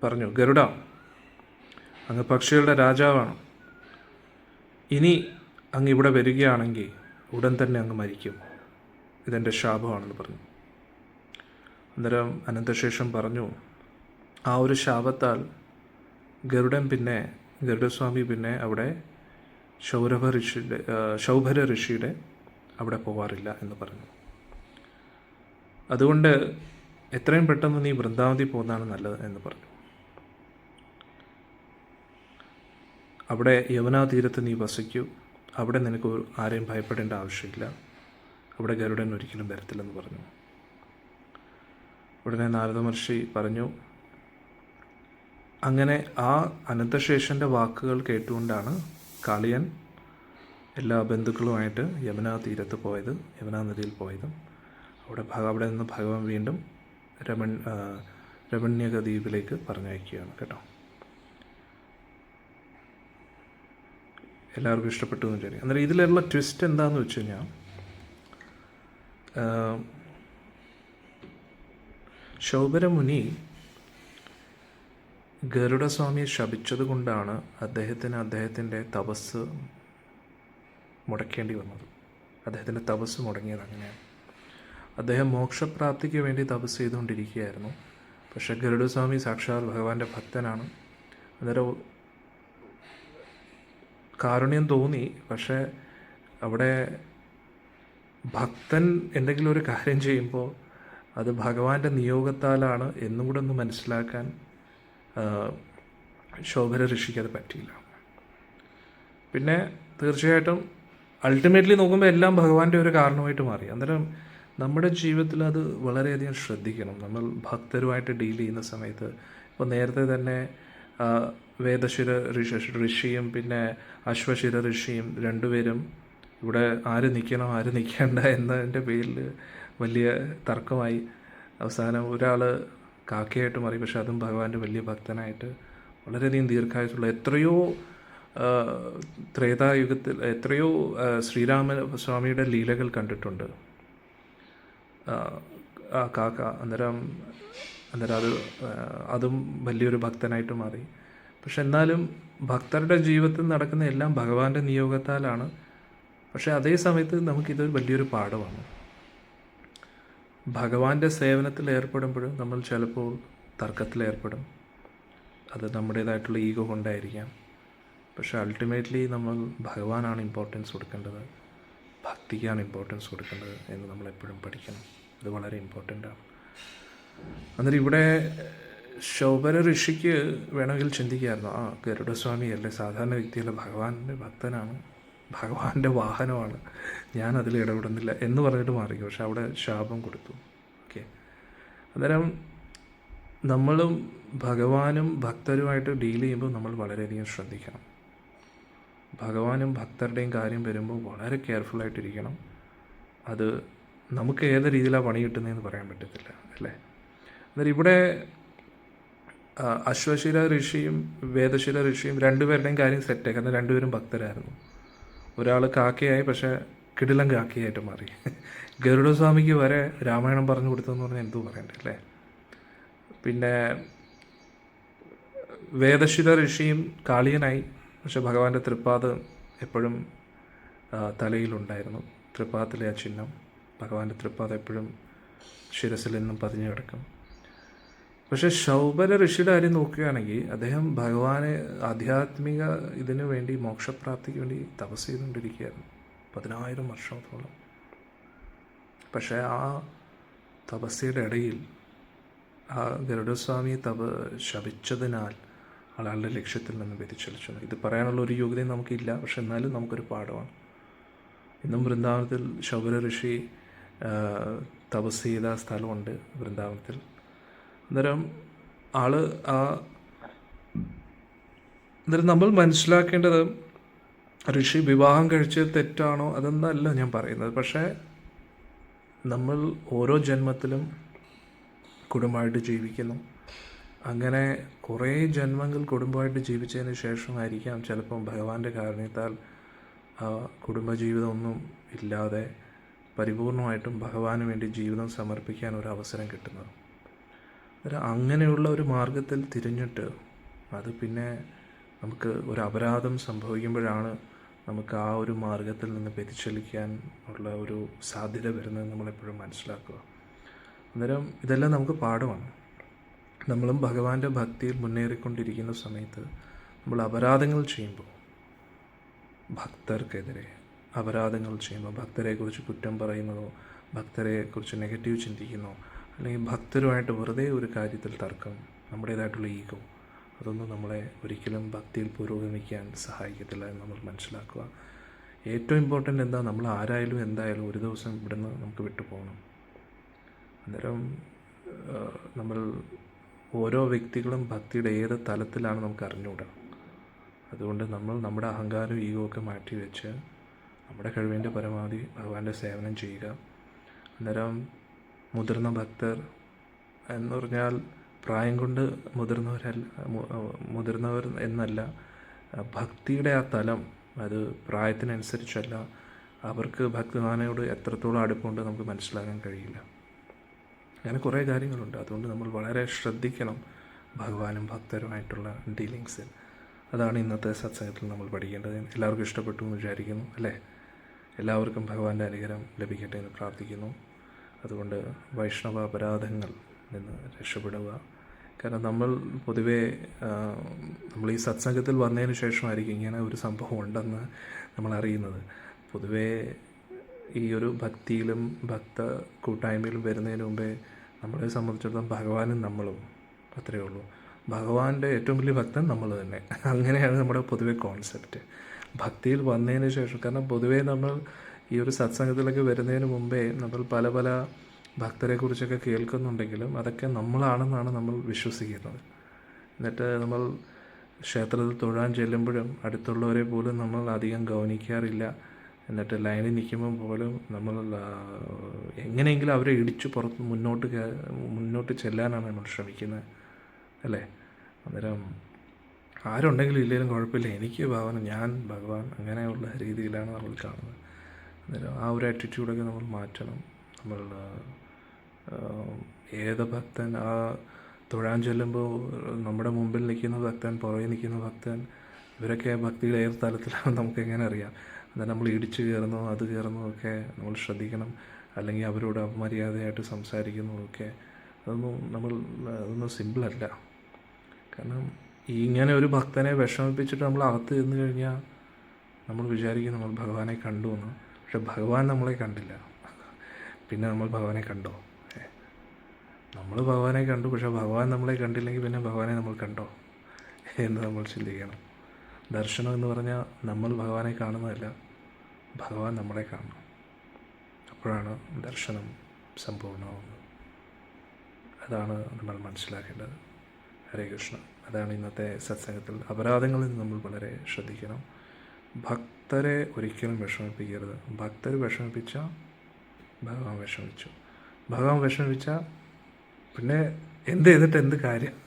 പറഞ്ഞു, ഗരുഡ, അങ്ങ് പക്ഷികളുടെ രാജാവാണ്. ഇനി അങ്ങ് ഇവിടെ വരികയാണെങ്കിൽ ഉടൻ തന്നെ അങ്ങ് മരിക്കും. ഇതെൻ്റെ ശാപമാണെന്ന് പറഞ്ഞു. അന്നേരം അനന്തശേഷം പറഞ്ഞു, ആ ഒരു ശാപത്താൽ ഗരുഡസ്വാമി പിന്നെ അവിടെ ശൗഭര ഋഷിയുടെ അവിടെ പോവാറില്ല എന്ന് പറഞ്ഞു. അതുകൊണ്ട് എത്രയും പെട്ടെന്ന് നീ വൃന്ദാവനത്തിൽ പോകുന്നതാണ് നല്ലത് എന്ന് പറഞ്ഞു. അവിടെ യമുനാ തീരത്ത് നീ വസിക്കൂ. അവിടെ നിനക്ക് ആരെയും ഭയപ്പെടേണ്ട ആവശ്യമില്ല. അവിടെ ഗരുഡൻ ഒരിക്കലും വരത്തില്ലെന്ന് പറഞ്ഞു. ഉടനെ നാരദ മഹർഷി പറഞ്ഞു, അങ്ങനെ ആ അനന്തശേഷൻ്റെ വാക്കുകൾ കേട്ടുകൊണ്ടാണ് കാളിയൻ എല്ലാ ബന്ധുക്കളുമായിട്ട് യമുനാ തീരത്ത് പോയത്, യമുനാ നദിയിൽ പോയതും. അവിടെ നിന്ന് ഭഗവാൻ വീണ്ടും രമണ്യക ദ്വീപിലേക്ക് പറഞ്ഞയക്കുകയാണ് കേട്ടോ. എല്ലാവർക്കും ഇഷ്ടപ്പെട്ടു എന്ന് വിചാരിക്കും. അന്നേരം ഇതിലുള്ള ട്വിസ്റ്റ് എന്താണെന്ന് വെച്ച് കഴിഞ്ഞാൽ, ശൗഭരമുനി ഗരുഡസ്വാമിയെ ശപിച്ചത് കൊണ്ടാണ് അദ്ദേഹത്തിൻ്റെ തപസ് മുടക്കേണ്ടി വന്നത്. അദ്ദേഹത്തിൻ്റെ തപസ് മുടങ്ങിയത് അങ്ങനെയാണ്. അദ്ദേഹം മോക്ഷപ്രാപ്തിക്ക് വേണ്ടി തപസ് ചെയ്തുകൊണ്ടിരിക്കുകയായിരുന്നു. പക്ഷേ ഗരുഡസ്വാമി സാക്ഷാൽ ഭഗവാന്റെ ഭക്തനാണ്. അന്നേരം കാരുണ്യം തോന്നി. പക്ഷേ അവിടെ ഭക്തൻ എന്തെങ്കിലും ഒരു കാര്യം ചെയ്യുമ്പോൾ അത് ഭഗവാന്റെ നിയോഗത്താലാണ് എന്നും കൂടെ ഒന്ന് മനസ്സിലാക്കാൻ ശൗഭര ഋഷിക്ക് അത് പറ്റിയില്ല. പിന്നെ തീർച്ചയായിട്ടും അൾട്ടിമേറ്റ്ലി നോക്കുമ്പോൾ എല്ലാം ഭഗവാന്റെ ഒരു കാരണമായിട്ട് മാറി. അന്നേരം നമ്മുടെ ജീവിതത്തിൽ അത് വളരെയധികം ശ്രദ്ധിക്കണം. നമ്മൾ ഭക്തരുമായിട്ട് ഡീൽ ചെയ്യുന്ന സമയത്ത്, ഇപ്പോൾ നേരത്തെ തന്നെ വേദശിര ഋഷിയും പിന്നെ അശ്വശിര ഋഷിയും രണ്ടുപേരും ഇവിടെ ആര് നിൽക്കണം ആര് നിൽക്കേണ്ട എന്നതിൻ്റെ പേരിൽ വലിയ തർക്കമായി. അവസാനം ഒരാൾ കാക്കയായിട്ട് മാറി. പക്ഷെ അതും ഭഗവാന്റെ വലിയ ഭക്തനായിട്ട് വളരെയധികം ദീർഘായുസുള്ള എത്രയോ ത്രേതായുഗത്തിൽ എത്രയോ ശ്രീരാമസ്വാമിയുടെ ലീലകൾ കണ്ടിട്ടുണ്ട് ആ കാക്ക. അന്നേരം അതും വലിയൊരു ഭക്തനായിട്ട് മാറി. പക്ഷെ എന്നാലും ഭക്തരുടെ ജീവിതത്തിൽ നടക്കുന്ന എല്ലാം ഭഗവാന്റെ നിയോഗത്താലാണ്. പക്ഷെ അതേ സമയത്ത് നമുക്കിതൊരു വലിയൊരു പാഠമാണ്. ഭഗവാന്റെ സേവനത്തിൽ ഏർപ്പെടുമ്പോഴും നമ്മൾ ചിലപ്പോൾ തർക്കത്തിലേർപ്പെടും. അത് നമ്മുടേതായിട്ടുള്ള ഈഗോ കൊണ്ടായിരിക്കാം. പക്ഷെ അൾട്ടിമേറ്റ്ലി നമ്മൾ ഭഗവാനാണ് ഇമ്പോർട്ടൻസ് കൊടുക്കേണ്ടത്, ഭക്തിക്കാണ് ഇമ്പോർട്ടൻസ് കൊടുക്കേണ്ടത് എന്ന് നമ്മളെപ്പോഴും പഠിക്കണം. അത് വളരെ ഇമ്പോർട്ടൻ്റ് ആണ്. അന്നേരം ഇവിടെ ശൗബര ഋഷിക്ക് വേണമെങ്കിൽ ചിന്തിക്കായിരുന്നു, ഗരുഡസ്വാമി അല്ലേ സാധാരണ വ്യക്തിയല്ല, ഭഗവാന്റെ ഭക്തനാണ്, ഭഗവാന്റെ വാഹനമാണ്, ഞാൻ അതിൽ ഇടപെടുന്നില്ല എന്ന് പറഞ്ഞിട്ട് മാറിക്കും. പക്ഷെ അവിടെ ശാപം കൊടുത്തു. ഓക്കെ, അന്നേരം നമ്മളും ഭഗവാനും ഭക്തരുമായിട്ട് ഡീൽ ചെയ്യുമ്പോൾ നമ്മൾ വളരെയധികം ശ്രദ്ധിക്കണം. ഭഗവാനും ഭക്തരുടെയും കാര്യം വരുമ്പോൾ വളരെ കെയർഫുള്ളായിട്ടിരിക്കണം. അത് നമുക്ക് ഏത് രീതിയിലാണ് പണി കിട്ടുന്നതെന്ന് പറയാൻ പറ്റത്തില്ല, അല്ലേ? അന്നേരം ഇവിടെ അശ്വശില ഋഷിയും വേദശില ഋഷിയും രണ്ടുപേരുടെയും കാര്യം സെറ്റായി. കാരണം രണ്ടുപേരും ഭക്തരായിരുന്നു. ഒരാൾ കാക്കയായി, പക്ഷേ കിടിലം കാക്കയായിട്ട് മാറി. ഗരുഡസ്വാമിക്ക് വരെ രാമായണം പറഞ്ഞു കൊടുത്തതെന്ന് പറഞ്ഞാൽ എന്തോ പറയണ്ടേ, അല്ലേ? പിന്നെ വേദശില ഋഷിയും കാളിയനായി, പക്ഷെ ഭഗവാന്റെ തൃപ്പാദം എപ്പോഴും തലയിലുണ്ടായിരുന്നു. തൃപ്പാദത്തിലെ ആ ചിഹ്നം, ഭഗവാന്റെ തൃപ്പാദം എപ്പോഴും ശിരസിൽ നിന്നും പതിഞ്ഞു കിടക്കും. പക്ഷെ ശൗബര ഋഷിയുടെ കാര്യം നോക്കുകയാണെങ്കിൽ അദ്ദേഹം ഭഗവാനെ ആധ്യാത്മിക ഇതിനു വേണ്ടി, മോക്ഷപ്രാപ്തിക്ക് വേണ്ടി തപസ് ചെയ്തുകൊണ്ടിരിക്കുകയായിരുന്നു 10,000 വർഷത്തോളം. പക്ഷേ ആ തപസ്യയുടെ ഇടയിൽ ആ ഗരുഡസ്വാമിയെ ശപിച്ചതിനാൽ ആളുടെ ലക്ഷ്യത്തിൽ നിന്ന് വ്യതിചലിച്ചു. ഇത് പറയാനുള്ള ഒരു യോഗ്യതയും നമുക്കില്ല, പക്ഷെ എന്നാലും നമുക്കൊരു പാഠമാണ്. ഇന്നും വൃന്ദാവനത്തിൽ ശൗബര ഋഷി തപസ് ചെയ്ത സ്ഥലമുണ്ട് വൃന്ദാവനത്തിൽ. അന്നേരം നമ്മൾ മനസ്സിലാക്കേണ്ടത്, ഋഷി വിവാഹം കഴിച്ചത് തെറ്റാണോ അതൊന്നല്ല ഞാൻ പറയുന്നത്. പക്ഷേ നമ്മൾ ഓരോ ജന്മത്തിലും കുടുംബമായിട്ട് ജീവിക്കുന്നു. അങ്ങനെ കുറേ ജന്മങ്ങൾ കുടുംബമായിട്ട് ജീവിച്ചതിന് ശേഷമായിരിക്കാം ചിലപ്പം ഭഗവാന്റെ കാരണത്താൽ കുടുംബജീവിതമൊന്നും ഇല്ലാതെ പരിപൂർണമായിട്ടും ഭഗവാന് വേണ്ടി ജീവിതം സമർപ്പിക്കാൻ ഒരു അവസരം കിട്ടുന്നത്. അങ്ങനെയുള്ള ഒരു മാർഗത്തിൽ തിരിഞ്ഞിട്ട് അത് പിന്നെ നമുക്ക് ഒരു അപരാധം സംഭവിക്കുമ്പോഴാണ് നമുക്ക് ആ ഒരു മാർഗത്തിൽ നിന്ന് വ്യതിചലിക്കാൻ ഉള്ള ഒരു സാധ്യത വരുന്നത് നമ്മളെപ്പോഴും മനസ്സിലാക്കുക. അന്നേരം ഇതെല്ലാം നമുക്ക് പാഠമാണ്. നമ്മളും ഭഗവാന്റെ ഭക്തിയിൽ മുന്നേറിക്കൊണ്ടിരിക്കുന്ന സമയത്ത് നമ്മൾ അപരാധങ്ങൾ ചെയ്യുമ്പോൾ, ഭക്തർക്കെതിരെ അപരാധങ്ങൾ ചെയ്യുമ്പോൾ, ഭക്തരെക്കുറിച്ച് കുറ്റം പറയുന്നതോ ഭക്തരെക്കുറിച്ച് നെഗറ്റീവ് ചിന്തിക്കുന്നോ, അല്ലെങ്കിൽ ഭക്തരുമായിട്ട് വെറുതെ ഒരു കാര്യത്തിൽ തർക്കം, നമ്മുടേതായിട്ടുള്ള ഈഗോ, അതൊന്നും നമ്മളെ ഒരിക്കലും ഭക്തിയിൽ പുരോഗമിക്കാൻ സഹായിക്കത്തില്ല എന്ന് നമ്മൾ മനസ്സിലാക്കുക. ഏറ്റവും ഇമ്പോർട്ടൻ്റ് എന്താ, നമ്മൾ ആരായാലും എന്തായാലും ഒരു ദിവസം ഇവിടുന്ന് നമുക്ക് വിട്ടു പോകണം. അന്നേരം നമ്മൾ ഓരോ വ്യക്തികളും ഭക്തിയുടെ ഏത് തലത്തിലാണ് നമുക്ക് അറിഞ്ഞുകൂടാ. അതുകൊണ്ട് നമ്മൾ നമ്മുടെ അഹങ്കാരവും ഈഗോ ഒക്കെ മാറ്റി വെച്ച് നമ്മുടെ കഴിവിൻ്റെ പരമാവധി ഭഗവാന്റെ സേവനം ചെയ്യുക. അന്നേരം മുതിർന്ന ഭക്തർ എന്ന് പറഞ്ഞാൽ പ്രായം കൊണ്ട് മുതിർന്നവർ എന്നല്ല, ഭക്തിയുടെ ആ തലം അത് പ്രായത്തിനനുസരിച്ചല്ല. അവർക്ക് ഭഗവാനോട് എത്രത്തോളം അടുപ്പമുണ്ട് നമുക്ക് മനസ്സിലാക്കാൻ കഴിയില്ല. അങ്ങനെ കുറേ കാര്യങ്ങളുണ്ട്. അതുകൊണ്ട് നമ്മൾ വളരെ ശ്രദ്ധിക്കണം ഭഗവാനും ഭക്തരുമായിട്ടുള്ള ഡീലിങ്സിൽ. അതാണ് ഇന്നത്തെ സത്സംഗത്തിൽ നമ്മൾ പഠിക്കേണ്ടത്. എല്ലാവർക്കും ഇഷ്ടപ്പെട്ടു എന്ന് വിചാരിക്കുന്നു, അല്ലേ? എല്ലാവർക്കും ഭഗവാന്റെ അനുഗ്രഹം ലഭിക്കട്ടെ എന്ന് പ്രാർത്ഥിക്കുന്നു. അതുകൊണ്ട് വൈഷ്ണവ അപരാധങ്ങളിൽ നിന്ന് രക്ഷപ്പെടുക. കാരണം നമ്മൾ പൊതുവേ നമ്മൾ ഈ സത്സംഗത്തിൽ വന്നതിന് ശേഷമായിരിക്കും ഇങ്ങനെ ഒരു സംഭവം ഉണ്ടെന്ന് നമ്മൾ അറിയുന്നത്. പൊതുവേ ഈ ഒരു ഭക്തിയിലും ഭക്ത കൂട്ടായ്മയിലും വരുന്നതിന് മുമ്പേ നമ്മളെ സംബന്ധിച്ചിടത്തോളം ഭഗവാനും നമ്മളും അത്രയേ ഉള്ളൂ. ഭഗവാന്റെ ഏറ്റവും വലിയ ഭക്തൻ നമ്മൾ തന്നെ. അങ്ങനെയാണ് നമ്മുടെ പൊതുവെ കോൺസെപ്റ്റ്. ഭക്തിയിൽ വന്നതിന് ശേഷം, കാരണം പൊതുവേ നമ്മൾ ഈ ഒരു സത്സംഗത്തിലൊക്കെ വരുന്നതിന് മുമ്പേ നമ്മൾ പല പല ഭക്തരെക്കുറിച്ചൊക്കെ കേൾക്കുന്നുണ്ടെങ്കിലും അതൊക്കെ നമ്മളാണെന്നാണ് നമ്മൾ വിശ്വസിക്കുന്നത്. എന്നിട്ട് നമ്മൾ ക്ഷേത്രത്തിൽ തൊഴാൻ ചെല്ലുമ്പോഴും അടുത്തുള്ളവരെ പോലും നമ്മൾ അധികം ഗൗനിക്കാറില്ല. എന്നിട്ട് ലൈനിൽ നിൽക്കുമ്പോൾ പോലും നമ്മൾ എങ്ങനെയെങ്കിലും അവരെ ഇടിച്ച് പുറത്ത് മുന്നോട്ട് ചെല്ലാനാണ് നമ്മൾ ശ്രമിക്കുന്നത്, അല്ലേ? അന്നേരം ആരുണ്ടെങ്കിലും ഇല്ലെങ്കിലും കുഴപ്പമില്ല, എനിക്ക് ഞാൻ ഭഗവാൻ, അങ്ങനെയുള്ള രീതിയിലാണ് നമ്മൾ കാണുന്നത്. അന്നേരം ആ ഒരു ആറ്റിറ്റ്യൂഡൊക്കെ നമ്മൾ മാറ്റണം. നമ്മൾ ഏത് ഭക്തൻ തൊഴാൻ ചെല്ലുമ്പോൾ നമ്മുടെ മുമ്പിൽ നിൽക്കുന്ന ഭക്തൻ, പുറകെ നിൽക്കുന്ന ഭക്തൻ, ഇവരൊക്കെ ഭക്തിയുടെ ഏത് തലത്തിലാണ് നമുക്ക് എങ്ങനെ അറിയാം? അന്നേരം നമ്മൾ ഇടിച്ച് കയറുന്നോ അത് കയറുന്നോ ഒക്കെ നമ്മൾ ശ്രദ്ധിക്കണം. അല്ലെങ്കിൽ അവരോട് അപമര്യാദയായിട്ട് സംസാരിക്കുന്നതൊക്കെ അതൊന്നും സിമ്പിളല്ല. കാരണം ഇങ്ങനെ ഒരു ഭക്തനെ വിഷമിപ്പിച്ചിട്ട് നമ്മൾ അകത്ത് ചെന്ന് കഴിഞ്ഞാൽ നമ്മൾ വിചാരിക്കും നമ്മൾ ഭഗവാനെ കണ്ടു എന്ന്. പക്ഷെ ഭഗവാൻ നമ്മളെ കണ്ടില്ല. പിന്നെ നമ്മൾ ഭഗവാനെ കണ്ടോ? നമ്മൾ ഭഗവാനെ കണ്ടു, പക്ഷേ ഭഗവാൻ നമ്മളെ കണ്ടില്ലെങ്കിൽ പിന്നെ ഭഗവാനെ നമ്മൾ കണ്ടോ എന്ന് നമ്മൾ ചിന്തിക്കണം. ദർശനം എന്ന് പറഞ്ഞാൽ നമ്മൾ ഭഗവാനെ കാണുന്നതല്ല, ഭഗവാൻ നമ്മളെ കാണണം. അപ്പോഴാണ് ദർശനം സമ്പൂർണ്ണമാവുന്നത്. അതാണ് നമ്മൾ മനസ്സിലാക്കേണ്ടത്. ഹരേ കൃഷ്ണ. അതാണ് ഇന്നത്തെ സത്സംഗത്തിൽ. അപരാധങ്ങളിൽ നിന്ന് നമ്മൾ വളരെ ശ്രദ്ധിക്കണം. ഭക്തരെ ഒരിക്കലും വിഷമിപ്പിക്കരുത്. ഭക്തർ വിഷമിപ്പിച്ചാൽ ഭഗവാൻ വിഷമിച്ചു. ഭഗവാൻ വിഷമിപ്പിച്ചാൽ പിന്നെ എന്ത് ചെയ്തിട്ട് എന്ത് കാര്യം?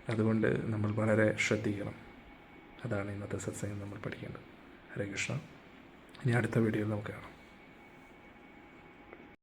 അതുകൊണ്ട് നമ്മൾ വളരെ ശ്രദ്ധിക്കണം. അതാണ് ഇന്നത്തെ സത്സംഗം നമ്മൾ പഠിക്കേണ്ടത്. ഹരേ കൃഷ്ണ. ഇനി അടുത്ത വീഡിയോയിൽ നമുക്ക് കാണാം.